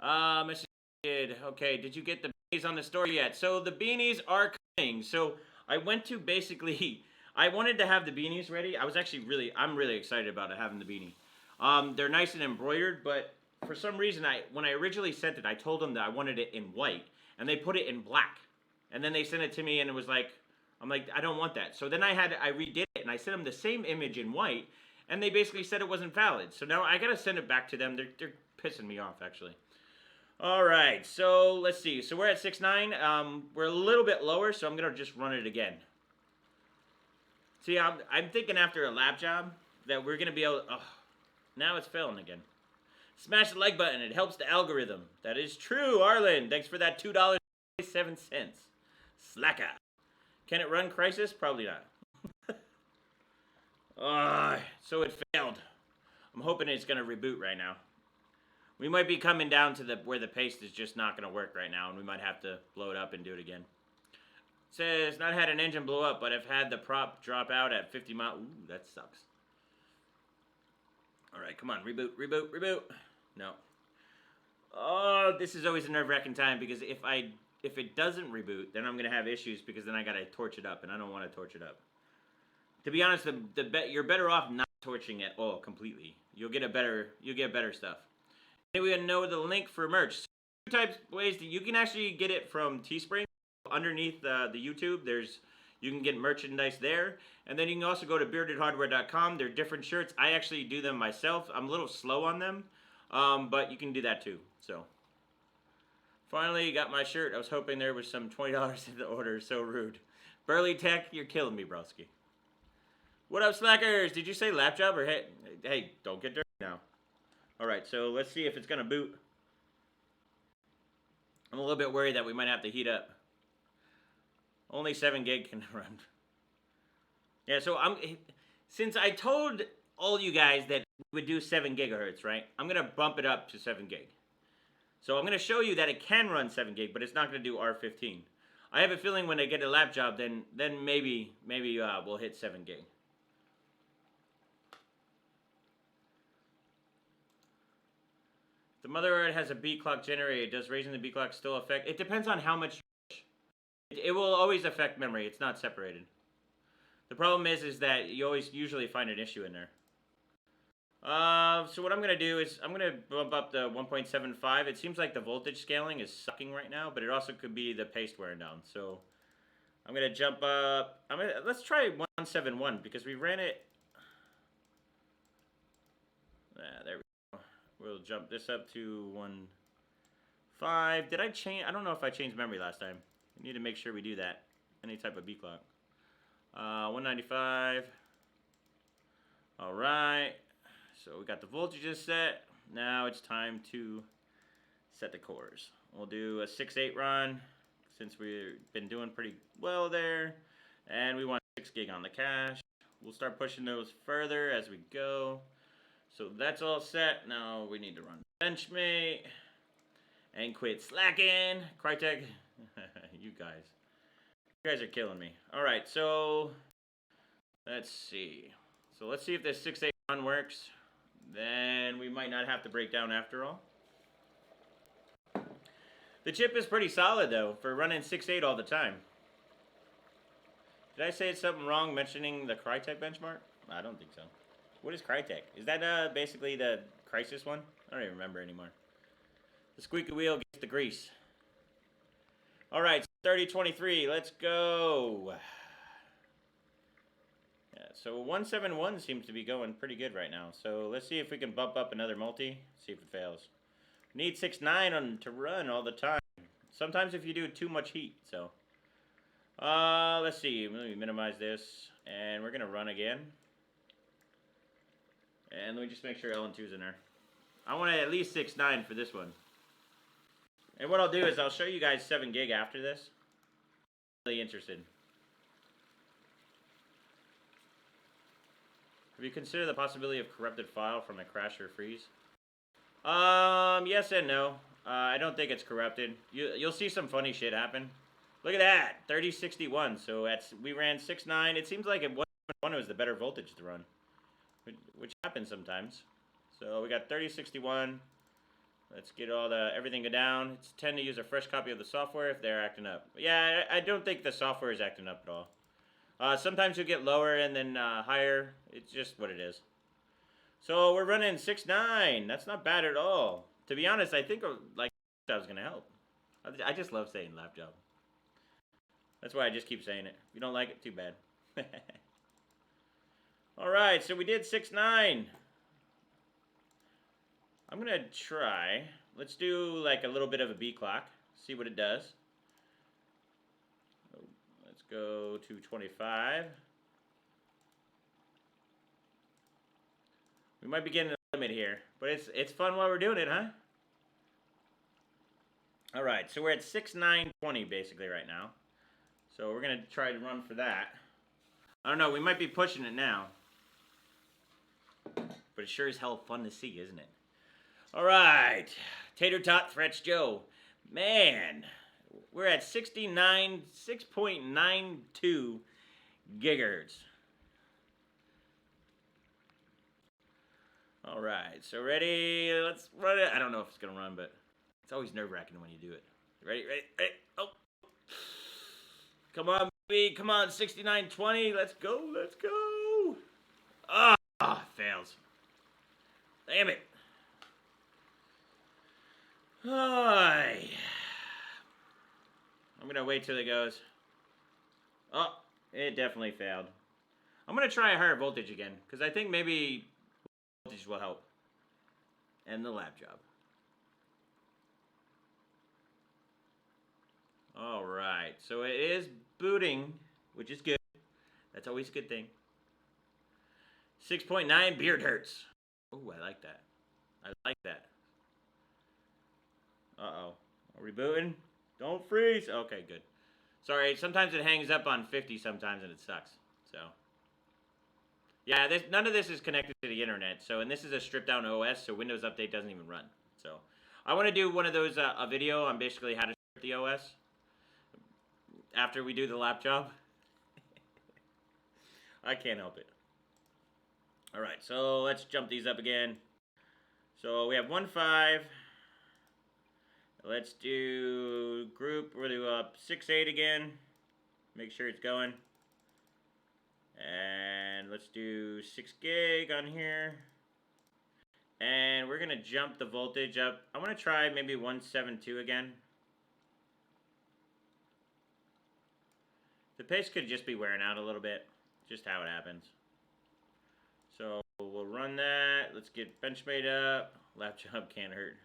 A: Mr. Kid. Okay, did you get the beanies on the store yet? So the beanies are coming. So I went to basically... I wanted to have the beanies ready. I'm really excited about having the beanie. They're nice and embroidered, but for some reason, when I originally sent it, I told them that I wanted it in white, and they put it in black. And then they sent it to me, and it was like, I'm like, I don't want that. So then I redid it, and I sent them the same image in white, and they basically said it wasn't valid. So now I gotta send it back to them. They're pissing me off, actually. All right, so let's see. So we're at 6.9. We're a little bit lower, so I'm gonna just run it again. See, I'm thinking after a lab job that we're gonna be able. Oh, now it's failing again. Smash the like button. It helps the algorithm. That is true, Arlen. Thanks for that $2.27. Slacker. Can it run Crisis? Probably not. So it failed. I'm hoping it's gonna reboot right now. We might be coming down to where the paste is just not gonna work right now, and we might have to blow it up and do it again. It says not had an engine blow up, but I've had the prop drop out at 50 miles. Ooh, that sucks. All right, come on, reboot. No. Oh, this is always a nerve-wracking time because if it doesn't reboot, then I'm gonna have issues because then I gotta torch it up, and I don't want to torch it up. To be honest, you're better off not torching it all completely. You'll get better stuff. Anyway, we know the link for merch. So two types ways that you can actually get it from Teespring. Underneath the YouTube, you can get merchandise there, and then you can also go to beardedhardware.com. They're different shirts. I actually do them myself. I'm a little slow on them, but you can do that too. So finally got my shirt. I was hoping there was some $20 in the order. So rude. Burley Tech, you're killing me, broski. What up, slackers? Did you say lap job or hey, don't get dirty now. All right, so let's see if it's gonna boot. I'm a little bit worried that we might have to heat up. Only 7 gig can run. Yeah, so since I told all you guys that would do 7 gigahertz, right? I'm going to bump it up to 7 gig. So I'm going to show you that it can run 7 gig, but it's not going to do R15. I have a feeling when I get a lap job, then maybe we'll hit 7 gig. The motherboard has a B clock generator. Does raising the B clock still affect? It depends on how much. It will always affect memory. It's not separated. The problem is that you usually find an issue in there. So what I'm gonna do is I'm gonna bump up the 1.75. It seems like the voltage scaling is sucking right now, but it also could be the paste wearing down. So I'm gonna jump up. Let's try 171 because we ran it. There we go. We'll jump this up to 1.5. Did I change? I don't know if I changed memory last time. We need to make sure we do that. Any type of B clock. 195. All right. So we got the voltages set. Now it's time to set the cores. We'll do a 6/8 run since we've been doing pretty well there. And we want 6 gig on the cache. We'll start pushing those further as we go. So that's all set. Now we need to run Benchmate and quit slacking. Crytek, you guys are killing me. All right, so let's see. So let's see if this 6/8 run works. Then we might not have to break down after all. The chip is pretty solid though for running 6/8 all the time. Did I say something wrong mentioning the Crytek benchmark? I don't think so. What is Crytek? Is that basically the Crisis one? I don't even remember anymore. The squeaky wheel gets the grease. All right, 3023, let's go. Yeah, so 171 seems to be going pretty good right now. So let's see if we can bump up another multi, see if it fails. We need 6.9 to run all the time. Sometimes if you do too much heat, so. Let's see, let me minimize this. And we're gonna run again. And let me just make sure LN2's in there. I want at least 6.9 for this one. And what I'll do is I'll show you guys 7 gig after this. Really interested. Have you considered the possibility of corrupted file from a crash or freeze? Yes and no. I don't think it's corrupted. You'll see some funny shit happen. Look at that, 3061. So we ran 6.9. It seems like it was the better voltage to run, which happens sometimes. So we got 3061. Let's get everything go down. It's tend to use a fresh copy of the software if they're acting up. Yeah, I don't think the software is acting up at all. Sometimes you'll get lower and then higher. It's just what it is. So we're running 6.9. That's not bad at all. To be honest, I think like that was gonna help. I just love saying lap job. That's why I just keep saying it. If you don't like it, too bad. All right, so we did 6.9. I'm gonna try. Let's do like a little bit of a B clock. See what it does. Let's go to 25. We might be getting a limit here, but it's fun while we're doing it, huh? All right, so we're at 6.920 basically right now. So we're gonna try to run for that. I don't know. We might be pushing it now, but it's sure as hell fun to see, isn't it? All right, Tater Tot Threats Joe. Man, we're at 6.92 gigahertz. All right, so ready? Let's run it. I don't know if it's gonna run, but it's always nerve-wracking when you do it. Ready? Oh, come on, baby. Come on, 6920. Let's go. Let's go. Ah, fails. Damn it. I'm gonna wait till it goes. Oh, it definitely failed. I'm gonna try a higher voltage again, because I think maybe voltage will help. And the lap job. Alright, so it is booting, which is good. That's always a good thing. 6.9 beard hurts. Oh, I like that. I like that. Uh-oh. Are we booting? Don't freeze. Okay, good. Sorry, sometimes it hangs up on 50 sometimes and it sucks. So. Yeah, none of this is connected to the internet. So, and this is a stripped down OS, so Windows Update doesn't even run. So, I want to do one of those a video on basically how to strip the OS after we do the lap job. I can't help it. All right, so let's jump these up again. So we have 1.5. Let's do group. We'll do up 6.8 again. Make sure it's going. And let's do 6 gig on here. And we're gonna jump the voltage up. I want to try maybe 1.7.2 again. The pace could just be wearing out a little bit. Just how it happens. So we'll run that. Let's get Benchmade up. Lap job can't hurt.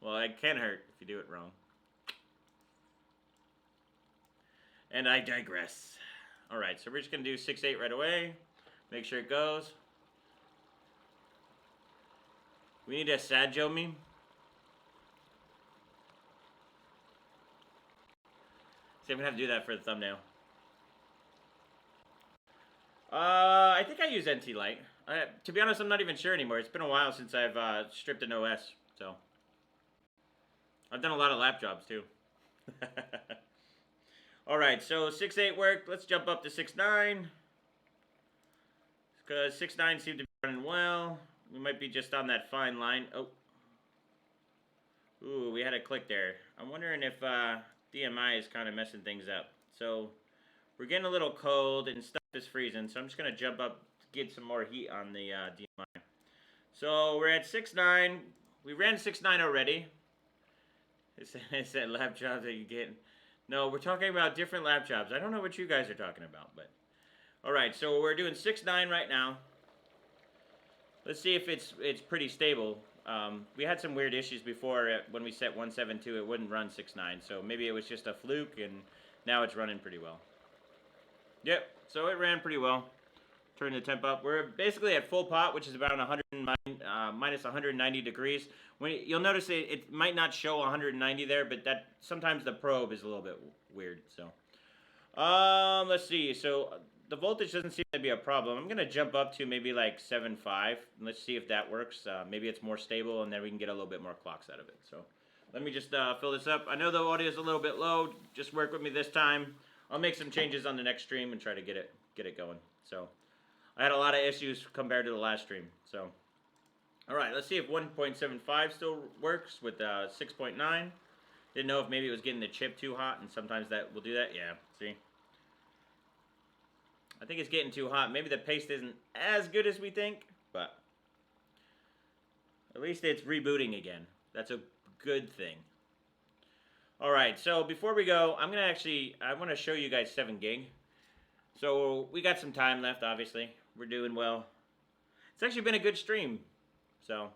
A: Well, it can hurt if you do it wrong. And I digress. Alright, so we're just going to do 6.8 right away. Make sure it goes. We need a Sad Joe meme. See, I'm going to have to do that for the thumbnail. I think I use NT Lite. To be honest, I'm not even sure anymore. It's been a while since I've stripped an OS, so. I've done a lot of lap jobs, too. Alright, so 6.8 worked. Let's jump up to 6.9. Because 6.9 seemed to be running well. We might be just on that fine line. Oh. Ooh, we had a click there. I'm wondering if DMI is kind of messing things up. So, we're getting a little cold and stuff is freezing. So, I'm just going to jump up to get some more heat on the DMI. So, we're at 6.9. We ran 6.9 already. It said lap jobs that you get. No, we're talking about different lap jobs. I don't know what you guys are talking about, but. Alright, so we're doing 6.9 right now. Let's see if it's pretty stable. We had some weird issues before when we set 1.7.2. It wouldn't run 6.9, so maybe it was just a fluke, and now it's running pretty well. Yep, so it ran pretty well. Turn the temp up. We're basically at full pot, which is about minus 190 degrees. You'll notice it might not show 190 there, but that sometimes the probe is a little bit weird. So, let's see. So the voltage doesn't seem to be a problem. I'm gonna jump up to maybe like 7.5. Let's see if that works. Maybe it's more stable, and then we can get a little bit more clocks out of it. So let me just fill this up. I know the audio is a little bit low. Just work with me this time. I'll make some changes on the next stream and try to get it going. So. I had a lot of issues compared to the last stream, so. Alright, let's see if 1.75 still works with 6.9. Didn't know if maybe it was getting the chip too hot, and sometimes that will do that. Yeah, see? I think it's getting too hot. Maybe the paste isn't as good as we think, but at least it's rebooting again. That's a good thing. Alright, so before we go, I want to show you guys 7 gig. So we got some time left, obviously. We're doing well. It's actually been a good stream. So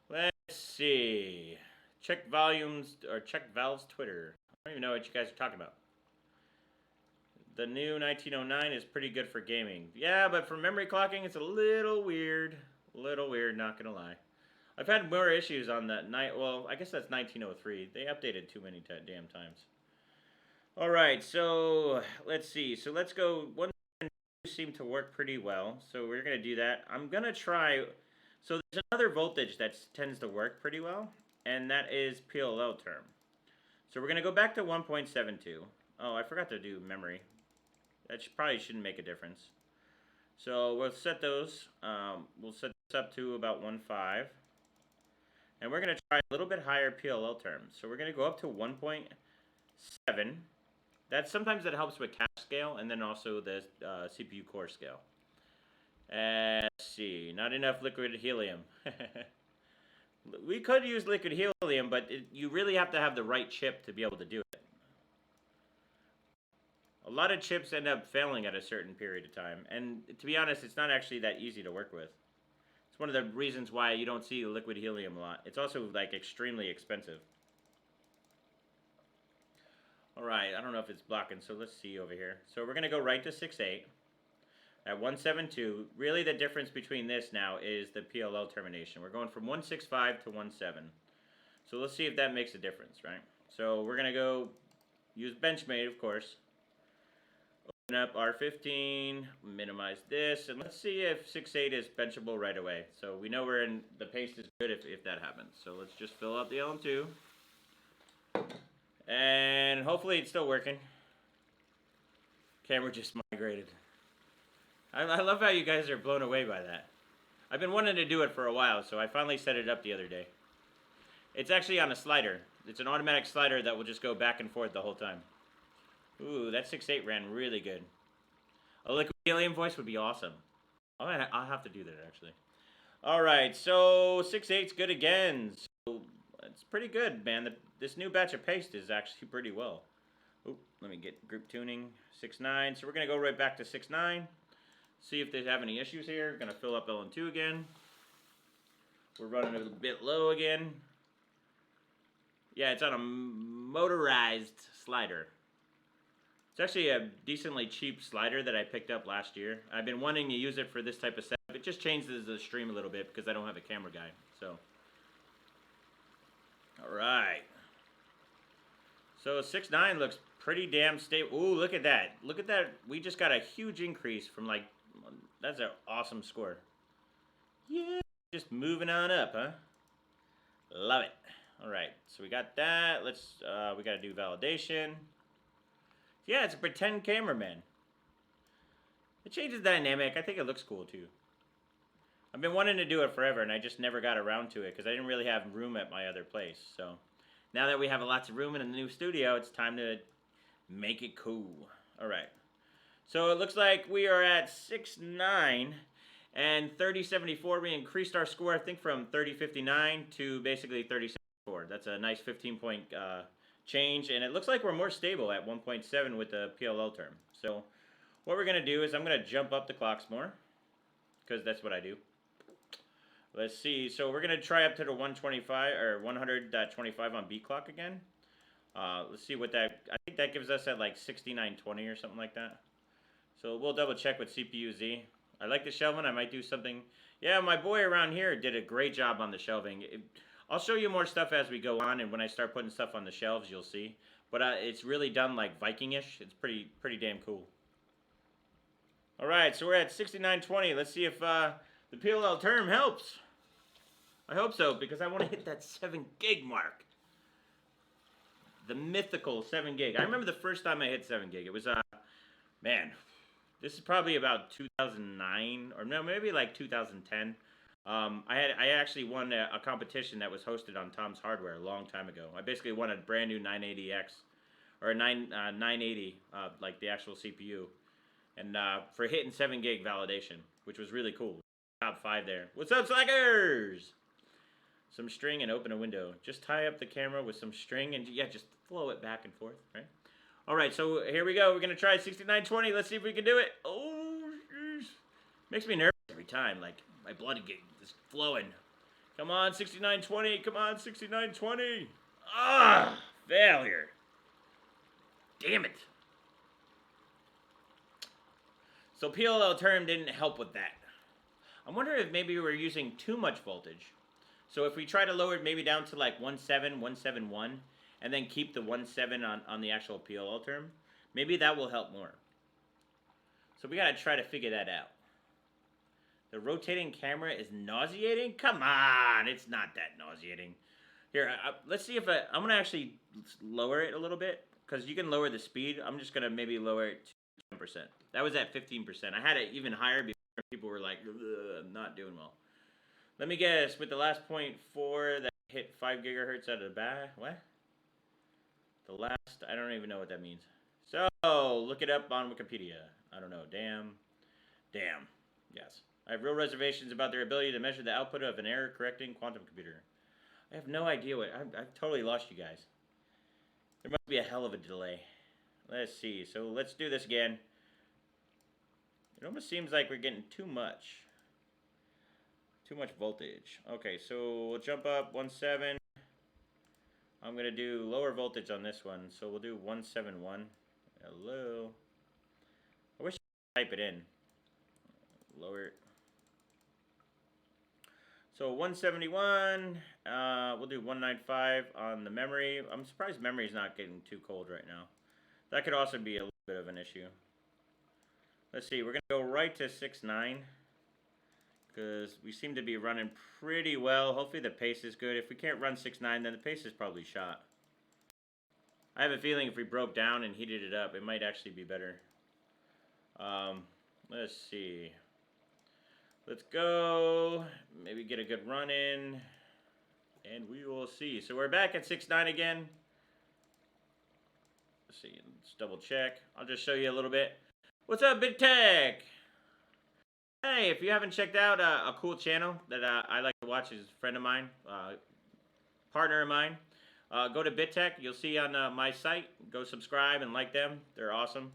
A: let's see. Check volumes or check Valve's Twitter. I don't even know what you guys are talking about. The new 1909 is pretty good for gaming. Yeah, but for memory clocking, it's a little weird. Not gonna lie. I've had more issues on that night. Well, I guess that's 1903. They updated too many damn times. Alright, so let's see. So let's go. 1.2 seemed to work pretty well. So we're going to do that. I'm going to try. So there's another voltage that tends to work pretty well. And that is PLL term. So we're going to go back to 1.72. Oh, I forgot to do memory. That probably shouldn't make a difference. So we'll set those. We'll set this up to about 1.5. And we're going to try a little bit higher PLL terms. So we're going to go up to 1.7. Sometimes that helps with cache scale and then also the CPU core scale. And let's see, not enough liquid helium. We could use liquid helium, but you really have to have the right chip to be able to do it. A lot of chips end up failing at a certain period of time, and to be honest, it's not actually that easy to work with. It's one of the reasons why you don't see liquid helium a lot. It's also like extremely expensive. Alright, I don't know if it's blocking, so let's see over here. So we're going to go right to 6.8 at 1.72. Really the difference between this now is the PLL termination. We're going from 1.65 to 1.7. So let's see if that makes a difference, right? So we're going to go use Benchmade, of course. open up R15, minimize this, and let's see if 6.8 is benchable right away. So we know we're in, the paste is good if that happens. So let's just fill up the LM2. And hopefully it's still working. Camera just migrated. I love how you guys are blown away by that. I've been wanting to do it for a while, so I finally set it up the other day. It's actually on a slider. It's an automatic slider that will just go back and forth the whole time. Ooh, that 6.8 ran really good. A liquid helium voice would be awesome. I'll have to do that, actually. Alright, so 6.8's good again. So it's pretty good, man. This new batch of paste is actually pretty well. Oop, let me get group tuning. 6.9. So we're going to go right back to 6.9. See if they have any issues here. Going to fill up LN2 again. We're running a bit low again. Yeah, it's on a motorized slider. It's actually a decently cheap slider that I picked up last year. I've been wanting to use it for this type of setup. It just changes the stream a little bit because I don't have a camera guy. So, all right. So 6.9 looks pretty damn stable. Ooh, look at that. Look at that. We just got a huge increase from like, that's an awesome score. Yeah, just moving on up, huh? Love it. All right, so we got that. Let's, we got to do validation. Yeah, it's a pretend cameraman. It changes the dynamic. I think it looks cool too. I've been wanting to do it forever, and I just never got around to it because I didn't really have room at my other place. So now that we have lots of room in the new studio, it's time to make it cool. All right. So it looks like we are at 6.9 and 3074. We increased our score, I think, from 3059 to basically 3074. That's a nice 15-point change, and it looks like we're more stable at 1.7 with the PLL term. So what we're going to do is I'm going to jump up the clocks more because that's what I do. Let's see. So we're going to try up to the 125 or 100.25 on beat clock again. Let's see what that, I think that gives us at like 6920 or something like that. So we'll double check with CPU-Z. I like the shelving. I might do something. Yeah, my boy around here did a great job on the shelving. I'll show you more stuff as we go on, and when I start putting stuff on the shelves, you'll see. But it's really done like Viking-ish. It's pretty damn cool. All right, so we're at 6920. Let's see if the PLL term helps. I hope so, because I want to hit that 7 gig mark. The mythical 7 gig. I remember the first time I hit 7 gig. It was, man, this is probably about 2009, or no, maybe like 2010. I actually won a competition that was hosted on Tom's Hardware a long time ago. I basically won a brand new 980X, or a 980, like the actual CPU, and for hitting 7 gig validation, which was really cool. Top 5 there. What's up, slackers? Some string and open a window. Just tie up the camera with some string and yeah, just flow it back and forth, right? All right, so here we go. We're gonna try 6920. Let's see if we can do it. Oh, geez. Makes me nervous every time. Like my blood is flowing. Come on, 6920. Come on, 6920. Ah, failure. Damn it. So PLL term didn't help with that. I wonder if maybe we're using too much voltage. So if we try to lower it maybe down to like 1.7, 1.71, and then keep the 1.7 on the actual PLL term, maybe that will help more. So we gotta try to figure that out. The rotating camera is nauseating? Come on, it's not that nauseating. Here, let's see if I'm gonna actually lower it a little bit, because you can lower the speed. I'm just gonna maybe lower it to 10%. That was at 15%. I had it even higher before people were like, I'm not doing well. Let me guess, with the last 0.4 that hit 5 gigahertz out of the bat, what? The last, I don't even know what that means. So, look it up on Wikipedia. I don't know, damn, yes. I have real reservations about their ability to measure the output of an error-correcting quantum computer. I have no idea what, I've totally lost you guys. There must be a hell of a delay. Let's see, so let's do this again. It almost seems like we're getting too much voltage. Okay, so we'll jump up 1.7. I'm going to do lower voltage on this one, so we'll do 1.71. Hello. I wish I could type it in. Lower it. So 171, we'll do 195 on the memory. I'm surprised memory's not getting too cold right now. That could also be a little bit of an issue. Let's see, we're going to go right to 6.9 because we seem to be running pretty well. Hopefully the pace is good. If we can't run 6.9, then the pace is probably shot. I have a feeling if we broke down and heated it up, it might actually be better. Let's see. Let's go. Maybe get a good run in. And we will see. So we're back at 6.9 again. Let's see. Let's double check. I'll just show you a little bit. What's up, Big Tech? Hey, if you haven't checked out a cool channel that I like to watch, is a friend of mine, partner of mine, go to BitTech. You'll see on my site. Go subscribe and like them. They're awesome.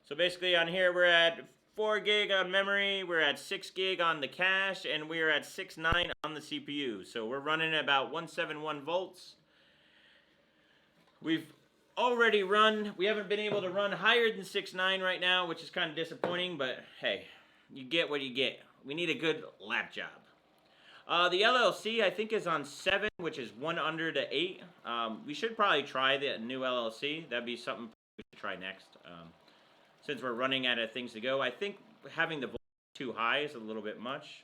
A: So basically on here we're at 4 gig on memory, we're at 6 gig on the cache, and we're at 6.9 on the CPU. So we're running at about 171 volts. We've already run, we haven't been able to run higher than 6.9 right now, which is kind of disappointing, but hey, you get what you get. We need a good lap job. The LLC I think is on 7, which is 1 under to 8. We should probably try the new LLC. That'd be something we should try next. Since we're running out of things to go, I think having the voltage too high is a little bit much.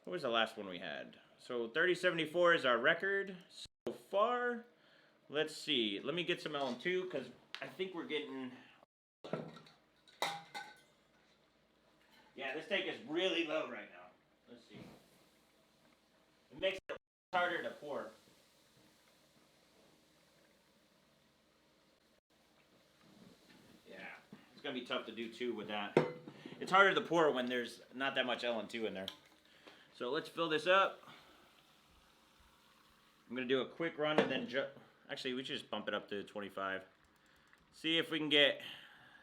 A: What was the last one we had? So 3074 is our record so far. Let's see. Let me get some LM2 because I think we're getting. Yeah, this tank is really low right now. Let's see. It makes it harder to pour. Yeah, it's gonna be tough to do too with that. It's harder to pour when there's not that much LN2 in there. So let's fill this up. I'm gonna do a quick run and then actually we should just bump it up to 25. See if we can get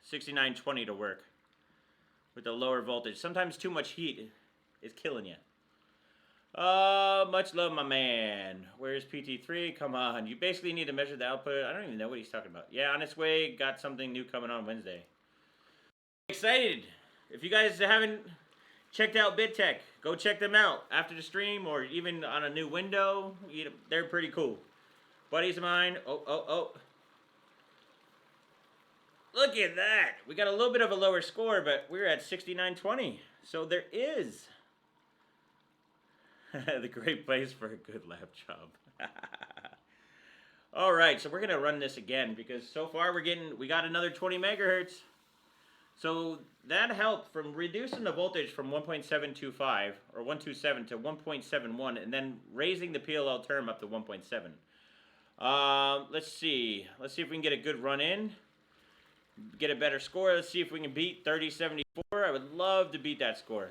A: 6920 to work with the lower voltage. Sometimes too much heat is killing you. Much love, my man. Where's PT3? Come on. You basically need to measure the output. I don't even know what he's talking about. Yeah, on its way. Got something new coming on Wednesday. Excited. If you guys haven't checked out BitTech, go check them out after the stream or even on a new window. They're pretty cool. Buddies of mine. Oh. Look at that. We got a little bit of a lower score, but we're at 6920. So there is the great place for a good lap job. All right, so we're going to run this again because so far we got another 20 megahertz. So that helped from reducing the voltage from 1.725 or 127 to 1.71 and then raising the PLL term up to 1.7. Let's see if we can get a good run in. Get a better score. Let's see if we can beat 3074. I would love to beat that score.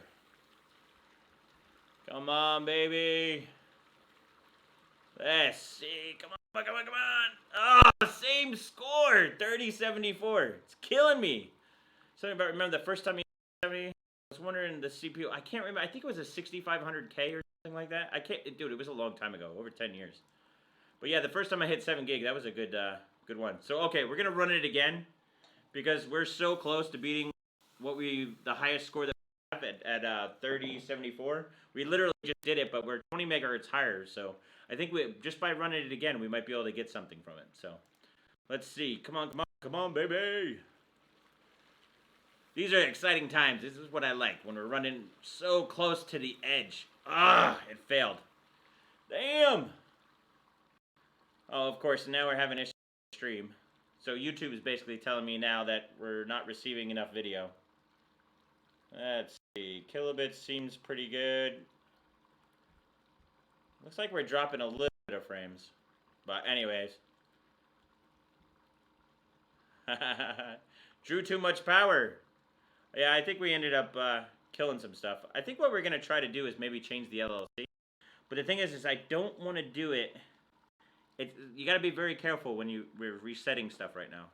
A: Come on, baby. Let's see. Come on. Oh, same score. 3074. It's killing me. Something about, remember the first time you hit 70? I was wondering the CPU. I can't remember. I think it was a 6500K or something like that. Dude, it was a long time ago. Over 10 years. But yeah, the first time I hit 7 gig, that was a good one. So, okay, we're going to run it again. Because we're so close to beating the highest score that we have at 3074. We literally just did it, but we're 20 megahertz higher. So I think just by running it again, we might be able to get something from it. So let's see. Come on, baby. These are exciting times. This is what I like when we're running so close to the edge. It failed. Damn. Oh, of course, now we're having issues with the stream. So YouTube is basically telling me now that we're not receiving enough video. Let's see. Kilobits seems pretty good. Looks like we're dropping a little bit of frames. But anyways. Drew too much power. Yeah, I think we ended up killing some stuff. I think what we're going to try to do is maybe change the LLC. But the thing is I don't want to do it. You got to be very careful when we're resetting stuff right now.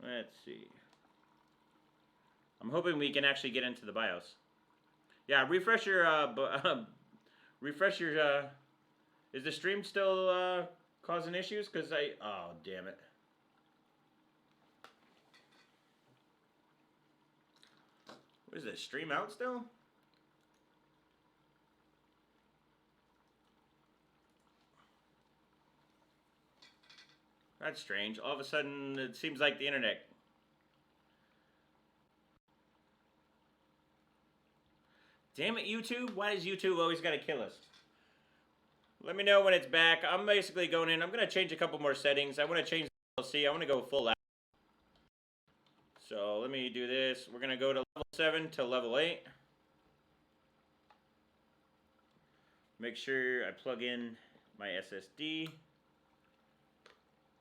A: Let's see. I'm hoping we can actually get into the BIOS. Yeah, refresh your is the stream still causing issues? Because oh, damn it. What is this, stream out still? That's strange. All of a sudden, it seems like the internet Damn it, YouTube. Why does YouTube always got to kill us? Let me know when it's back. I'm basically going in. I'm going to change a couple more settings. I want to change the LC. I want to go full out. So let me do this. We're going to go to level 7 to level 8. Make sure I plug in my SSD.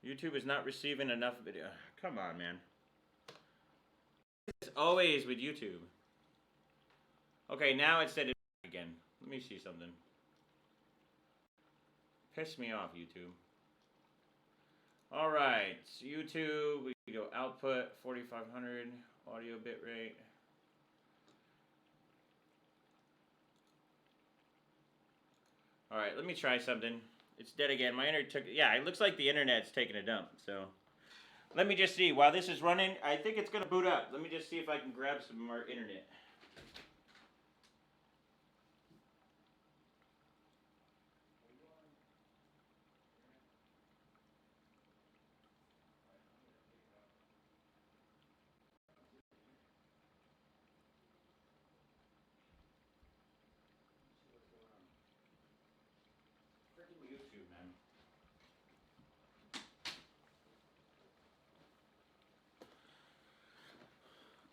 A: YouTube is not receiving enough video. Come on, man. It's always with YouTube. Okay, now it said it again. Let me see something. Piss me off, YouTube. Alright, so YouTube, we can go output, 4500, audio bitrate. Alright, let me try something. It's dead again. My internet took, yeah, it looks like the internet's taking a dump, so. Let me just see, while this is running, I think it's going to boot up. Let me just see if I can grab some more internet.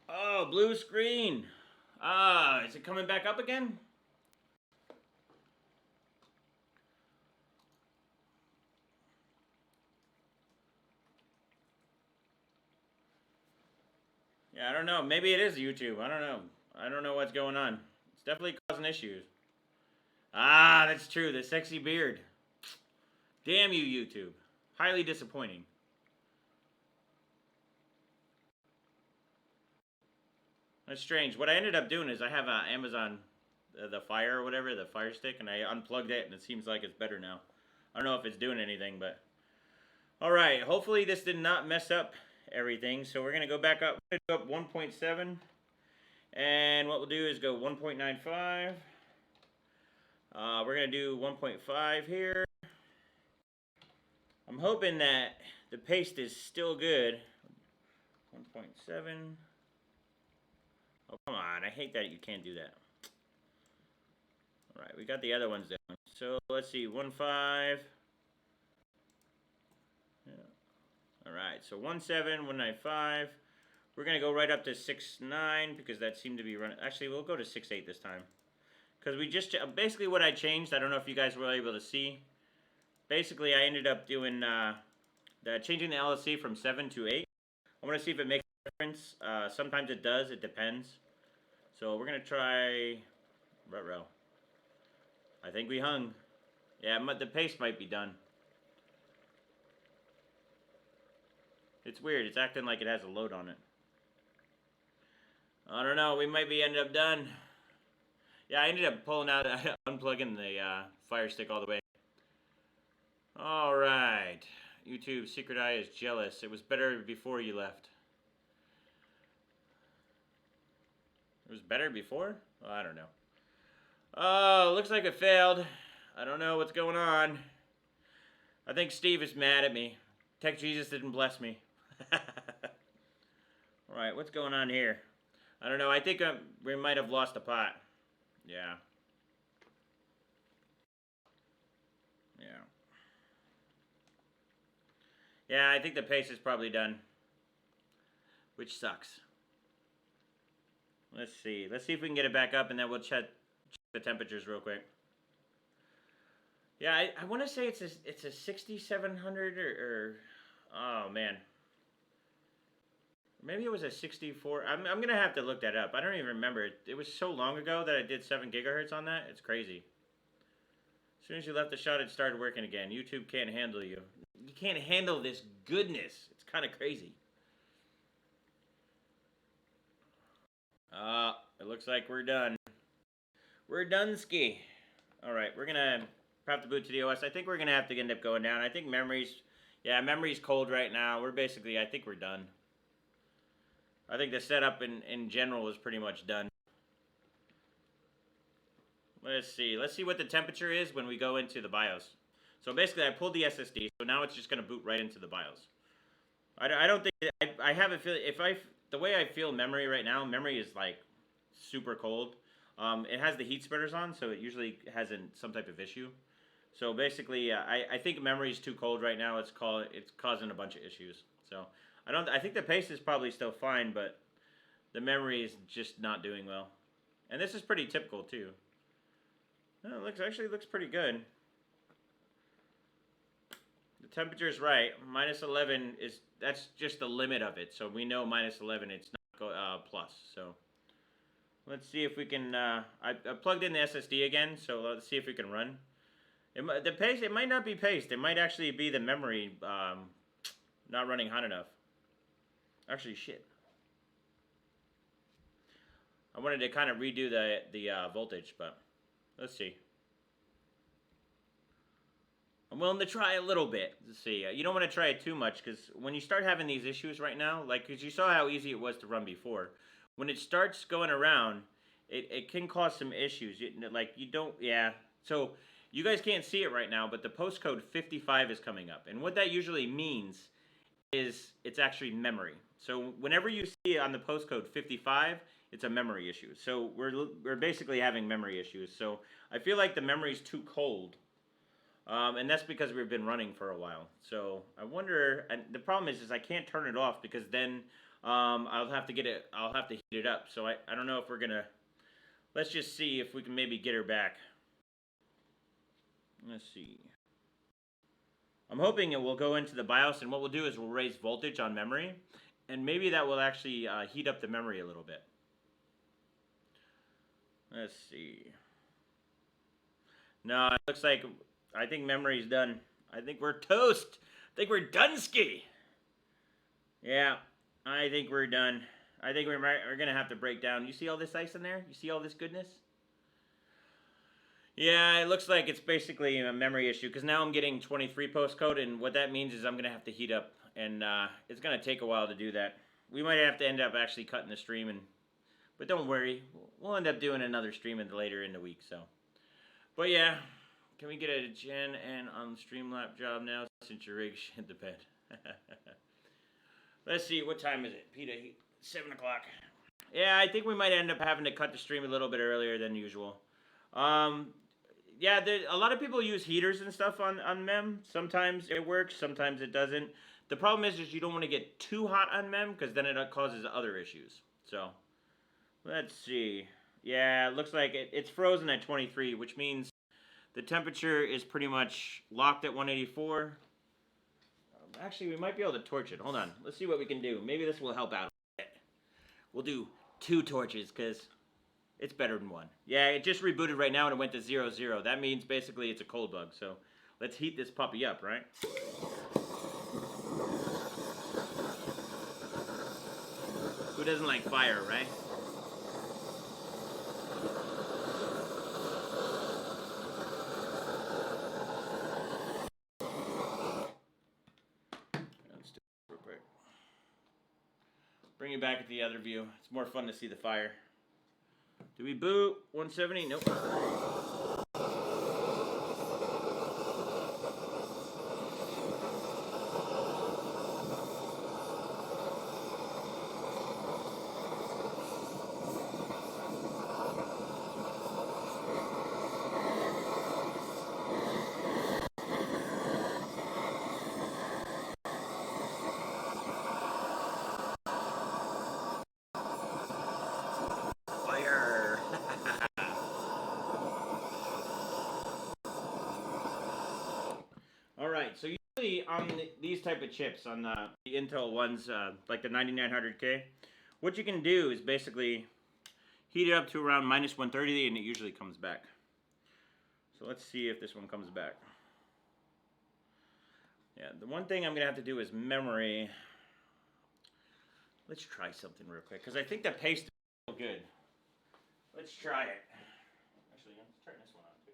A: Oh, blue screen. Ah, is it coming back up again? Yeah, I don't know. Maybe it is YouTube. I don't know. I don't know what's going on. It's definitely causing issues. Ah, that's true. The sexy beard. Damn you, YouTube. Highly disappointing. That's strange. What I ended up doing is I have Amazon, the Fire or whatever, the Fire Stick, and I unplugged it, and it seems like it's better now. I don't know if it's doing anything, but... Alright, hopefully this did not mess up everything. So we're going to go back up. We're going to go up 1.7. And what we'll do is go 1.95. We're going to do 1.5 here. I'm hoping that the paste is still good. 1.7. Oh, come on. I hate that you can't do that. Alright, we got the other ones down. So let's see. 1.5. Yeah. Alright, so 1.7, 1.95. We're going to go right up to 6.9 because that seemed to be running. Actually, we'll go to 6.8 this time. Because we just, basically what I changed, I don't know if you guys were able to see. Basically, I ended up doing, changing the LSC from 7 to 8. I want to see if it makes a difference. Sometimes it does, it depends. So we're going to try, ruh-roh. I think we hung. Yeah, the paste might be done. It's weird, it's acting like it has a load on it. I don't know, we might be ended up done. Yeah, I ended up pulling out, unplugging the Fire Stick all the way. Alright. YouTube, Secret Eye is jealous. It was better before you left. It was better before? Well, I don't know. Oh, looks like it failed. I don't know what's going on. I think Steve is mad at me. Tech Jesus didn't bless me. Alright, what's going on here? I don't know. I think we might have lost a pot. Yeah. Yeah. Yeah, I think the paste is probably done. Which sucks. Let's see. Let's see if we can get it back up, and then we'll check the temperatures real quick. Yeah, I want to say it's a 6700 or oh man. Maybe it was a 64. I'm going to have to look that up. I don't even remember. It was so long ago that I did 7 gigahertz on that. It's crazy. As soon as you left the shot, it started working again. YouTube can't handle you. You can't handle this goodness. It's kind of crazy. It looks like we're done. We're done ski. Alright, we're going to have to boot to the OS. I think we're going to have to end up going down. I think memory's, yeah, memory's cold right now. We're basically, I think we're done. I think the setup in general is pretty much done. Let's see. Let's see what the temperature is when we go into the BIOS. So basically, I pulled the SSD, so now it's just going to boot right into the BIOS. I don't think, I have a feeling, the way I feel memory right now, memory is like super cold. It has the heat spreaders on, so it usually has some type of issue. So basically, I think memory is too cold right now. It's causing a bunch of issues. So I think the paste is probably still fine, but the memory is just not doing well. And this is pretty typical too. Oh, it actually looks pretty good. The temperature is right. Minus 11 that's just the limit of it. So we know minus 11. It's not plus. So let's see if we can. I plugged in the SSD again. So let's see if we can run. The paste. It might not be paste. It might actually be the memory not running hot enough. Actually, shit. I wanted to kind of redo the voltage, but let's see. I'm willing to try a little bit to see. You don't want to try it too much because when you start having these issues right now, like because you saw how easy it was to run before, when it starts going around, it can cause some issues. Yeah. So you guys can't see it right now, but the postcode 55 is coming up, and what that usually means is it's actually memory. So whenever you see on the postcode 55, it's a memory issue. So we're basically having memory issues. So I feel like the memory's too cold. And that's because we've been running for a while. So I wonder, and the problem is I can't turn it off because then I'll have to heat it up. So I don't know if we're gonna, let's just see if we can maybe get her back. Let's see. I'm hoping it will go into the BIOS, and what we'll do is we'll raise voltage on memory, and maybe that will actually heat up the memory a little bit. Let's see. No, it looks like, I think memory's done. I think we're toast. I think we're done-ski. Yeah, I think we're done. I think we're going to have to break down. You see all this ice in there? You see all this goodness? Yeah, it looks like it's basically a memory issue because now I'm getting 23 postcode, and what that means is I'm going to have to heat up, and it's going to take a while to do that. We might have to end up actually cutting the stream, but don't worry. We'll end up doing another stream later in the week. So, but yeah. Can we get a Gen N on the Streamlab job now since your rig shit the bed? Let's see, what time is it? Peter, 7 o'clock. Yeah, I think we might end up having to cut the stream a little bit earlier than usual. Yeah, a lot of people use heaters and stuff on MEM. Sometimes it works, sometimes it doesn't. The problem is you don't want to get too hot on MEM because then it causes other issues. So, let's see. Yeah, it looks like it's frozen at 23, which means the temperature is pretty much locked at 184. Actually, we might be able to torch it. Hold on. Let's see what we can do. Maybe this will help out a bit. We'll do 2 torches because it's better than 1. Yeah, it just rebooted right now and it went to 0, 0. That means basically it's a cold bug. So let's heat this puppy up, right? Who doesn't like fire, right? Bring it back at the other view. It's more fun to see the fire. Do we boot 170? Nope. So usually on these type of chips, on the Intel ones, like the 9900K, what you can do is basically heat it up to around minus 130 and it usually comes back. So let's see if this one comes back. Yeah, the one thing I'm going to have to do is memory. Let's try something real quick, because I think the paste is still good. Let's try it. Actually, let's turn this one on too.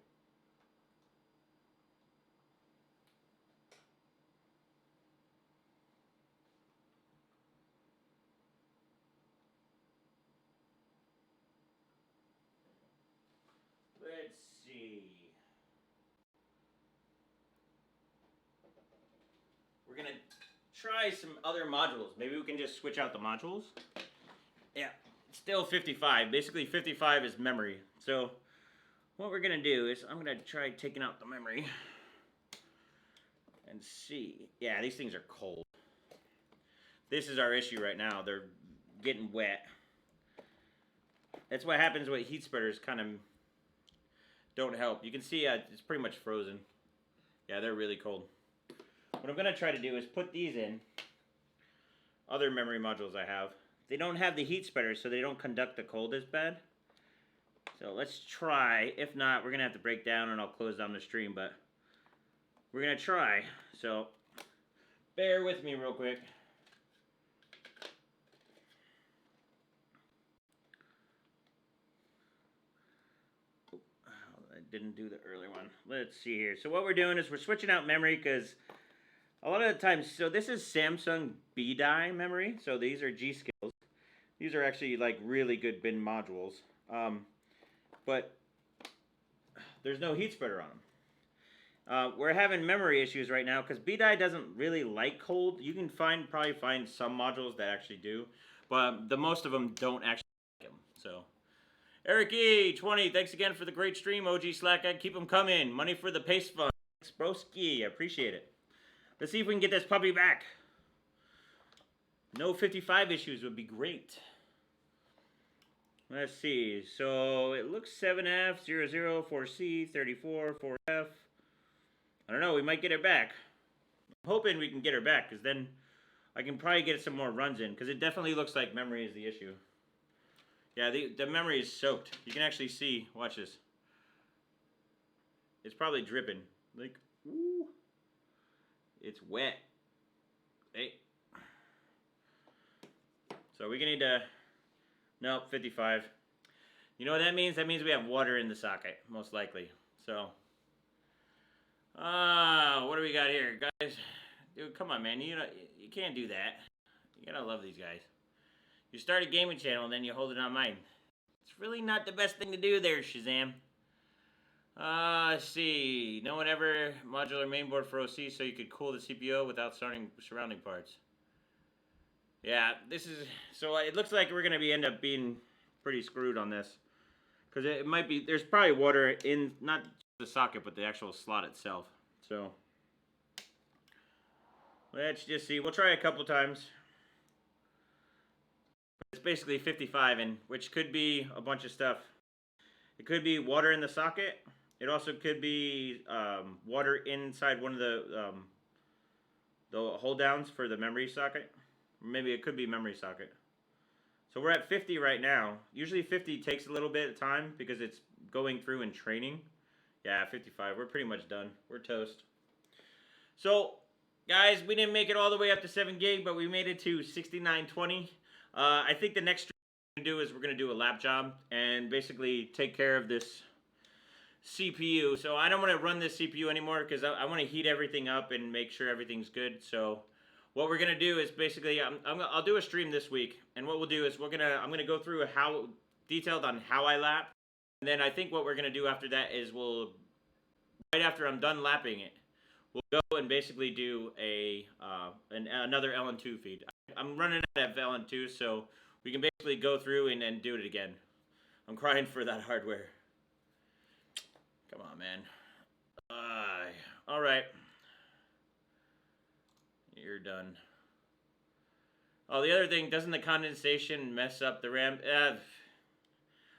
A: Let's see. We're gonna try some other modules. Maybe we can just switch out the modules. Yeah, Still 55. Basically 55 is memory. So what we're going to do is I'm going to try taking out the memory and see. Yeah, these things are cold. This is our issue right now. They're getting wet. That's what happens with heat spreaders, kind of don't help. You can see it's pretty much frozen. Yeah, they're really cold. What I'm going to try to do is put these in. Other memory modules I have. They don't have the heat spreaders, so they don't conduct the cold as bad. So let's try. If not, we're going to have to break down and I'll close down the stream, but we're going to try. So bear with me real quick. Didn't do the early one. Let's see here. So what we're doing is we're switching out memory because a lot of the times, so this is Samsung B-Die memory. So these are G-Skills. These are actually like really good bin modules. But there's no heat spreader on them. We're having memory issues right now because B-Die doesn't really like cold. You can probably find some modules that actually do, but the most of them don't actually like them. So Eric E20, thanks again for the great stream. OG Slack Guy, keep them coming. Money for the pace fund. Thanks, broski. I appreciate it. Let's see if we can get this puppy back. No 55 issues would be great. Let's see. So it looks 7F, 00, 4C, 34, 4F. I don't know. We might get her back. I'm hoping we can get her back because then I can probably get some more runs in because it definitely looks like memory is the issue. Yeah, the memory is soaked. You can actually see. Watch this. It's probably dripping. Like, ooh. It's wet. Hey. So we're going to need to... Nope, 55. You know what that means? That means we have water in the socket, most likely. So... what do we got here? Guys, dude, come on, man. You can't do that. You gotta love these guys. You start a gaming channel and then you hold it on mine. It's really not the best thing to do there, Shazam. Let's see. No one ever modular mainboard for OC so you could cool the CPU without surrounding parts. Yeah, this is... So it looks like we're going to end up being pretty screwed on this. Because it might be... There's probably water in... Not the socket, but the actual slot itself. So... Let's just see. We'll try a couple times. It's basically 55, and which could be a bunch of stuff. It could be water in the socket. It also could be water inside one of the hold downs for the memory socket. Maybe it could be memory socket. So we're at 50 right now. Usually 50 takes a little bit of time because it's going through and training. Yeah, 55. We're pretty much done. We're toast. So, guys, we didn't make it all the way up to 7 gig, but we made it to 6920. I think the next stream we're going to do is we're going to do a lab job and basically take care of this CPU. So I don't want to run this CPU anymore because I want to heat everything up and make sure everything's good. So what we're going to do is basically I'll do a stream this week, and what we'll do is I'm going to go through how detailed on how I lap, and then I think what we're going to do after that is right after I'm done lapping it, we'll go and basically do another LN2 feed. I'm running out of LN2, so we can basically go through and then do it again. I'm crying for that hardware. Come on, man. All right. You're done. Oh, the other thing, doesn't the condensation mess up the RAM?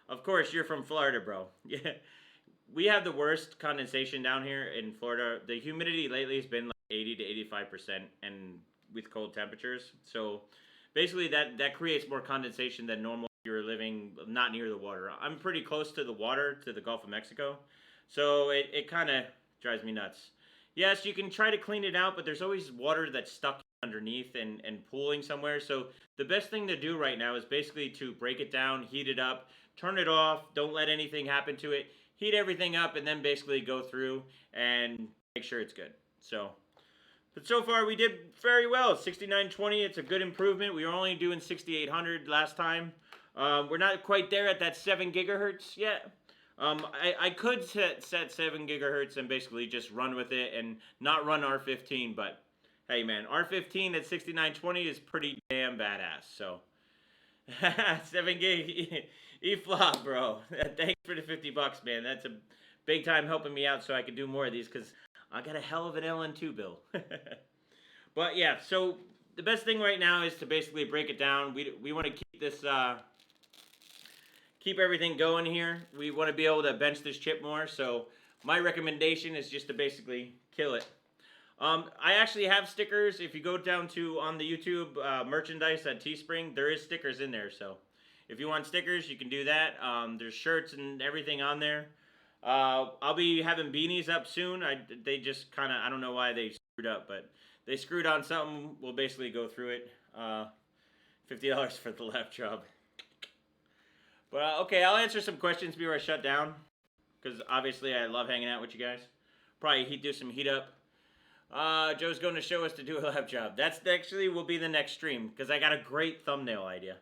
A: Of course, you're from Florida, bro. Yeah. We have the worst condensation down here in Florida. The humidity lately has been like 80 to 85%, and with cold temperatures. So basically that creates more condensation than normal if you're living not near the water. I'm pretty close to the water, to the Gulf of Mexico. So it kind of drives me nuts. Yes, you can try to clean it out, but there's always water that's stuck underneath and pooling somewhere. So the best thing to do right now is basically to break it down, heat it up, turn it off, don't let anything happen to it. Heat everything up and then basically go through and make sure it's good. So, but so far we did very well. 6920, it's a good improvement. We were only doing 6800 last time. We're not quite there at that 7 gigahertz yet. I could set 7 gigahertz and basically just run with it and not run R15, but hey man, R15 at 6920 is pretty damn badass. So 7 gig E-flop, bro. Thanks for the $50, man. That's a big time helping me out so I can do more of these because I got a hell of an LN2 bill. But yeah, so the best thing right now is to basically break it down. We want to keep this keep everything going here. We want to be able to bench this chip more. So my recommendation is just to basically kill it. I actually have stickers. If you go down to on the YouTube merchandise at Teespring, there is stickers in there. So if you want stickers, you can do that. There's shirts and everything on there. I'll be having beanies up soon. They just kind of, I don't know why they screwed up, but they screwed on something. We'll basically go through it. $50 for the lap job. But okay, I'll answer some questions before I shut down. Because obviously I love hanging out with you guys. Probably do some heat up. Joe's going to show us to do a lab job. That's actually will be the next stream because I got a great thumbnail idea.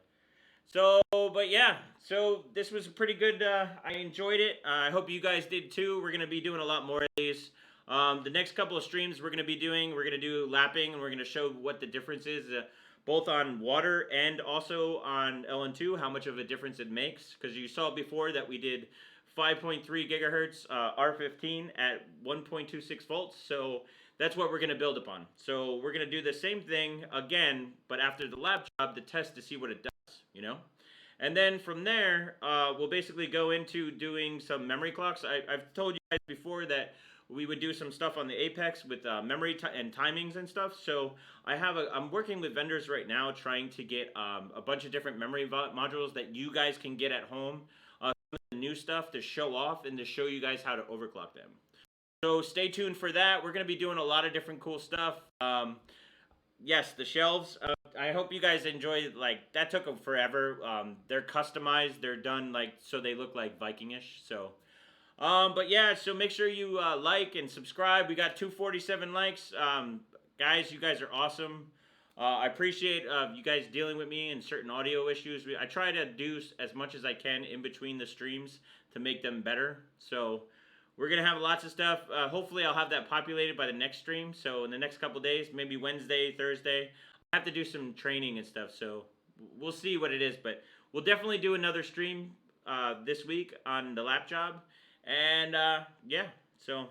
A: So, but yeah, so this was pretty good. I enjoyed it. I hope you guys did too. We're going to be doing a lot more of these. The next couple of streams we're going to do lapping and we're going to show what the difference is both on water and also on LN2, how much of a difference it makes. Because you saw before that we did 5.3 gigahertz R15 at 1.26 volts. So that's what we're going to build upon. So we're going to do the same thing again, but after the lab job to test to see what it does, you know? And then from there, we'll basically go into doing some memory clocks. I've told you guys before that we would do some stuff on the Apex with memory and timings and stuff. So I'm working with vendors right now trying to get a bunch of different memory modules that you guys can get at home. The new stuff to show off and to show you guys how to overclock them. So stay tuned for that. We're going to be doing a lot of different cool stuff. Yes, the shelves. I hope you guys enjoyed. Like that took them forever. They're customized. They're done like so they look like Vikingish. So, but yeah. So make sure you like and subscribe. We got 247 likes. Guys, you guys are awesome. I appreciate you guys dealing with me in certain audio issues. I try to do as much as I can in between the streams to make them better. So we're going to have lots of stuff. Hopefully I'll have that populated by the next stream. So in the next couple days, maybe Wednesday, Thursday, I have to do some training and stuff. So we'll see what it is. But we'll definitely do another stream this week on the lap job. And yeah, so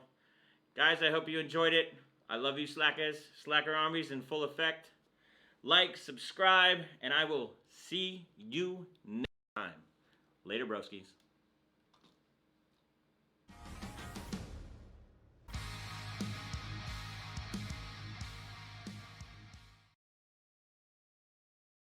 A: guys, I hope you enjoyed it. I love you slackers. Slacker armies in full effect. Like, subscribe, and I will see you next time. Later, broskies.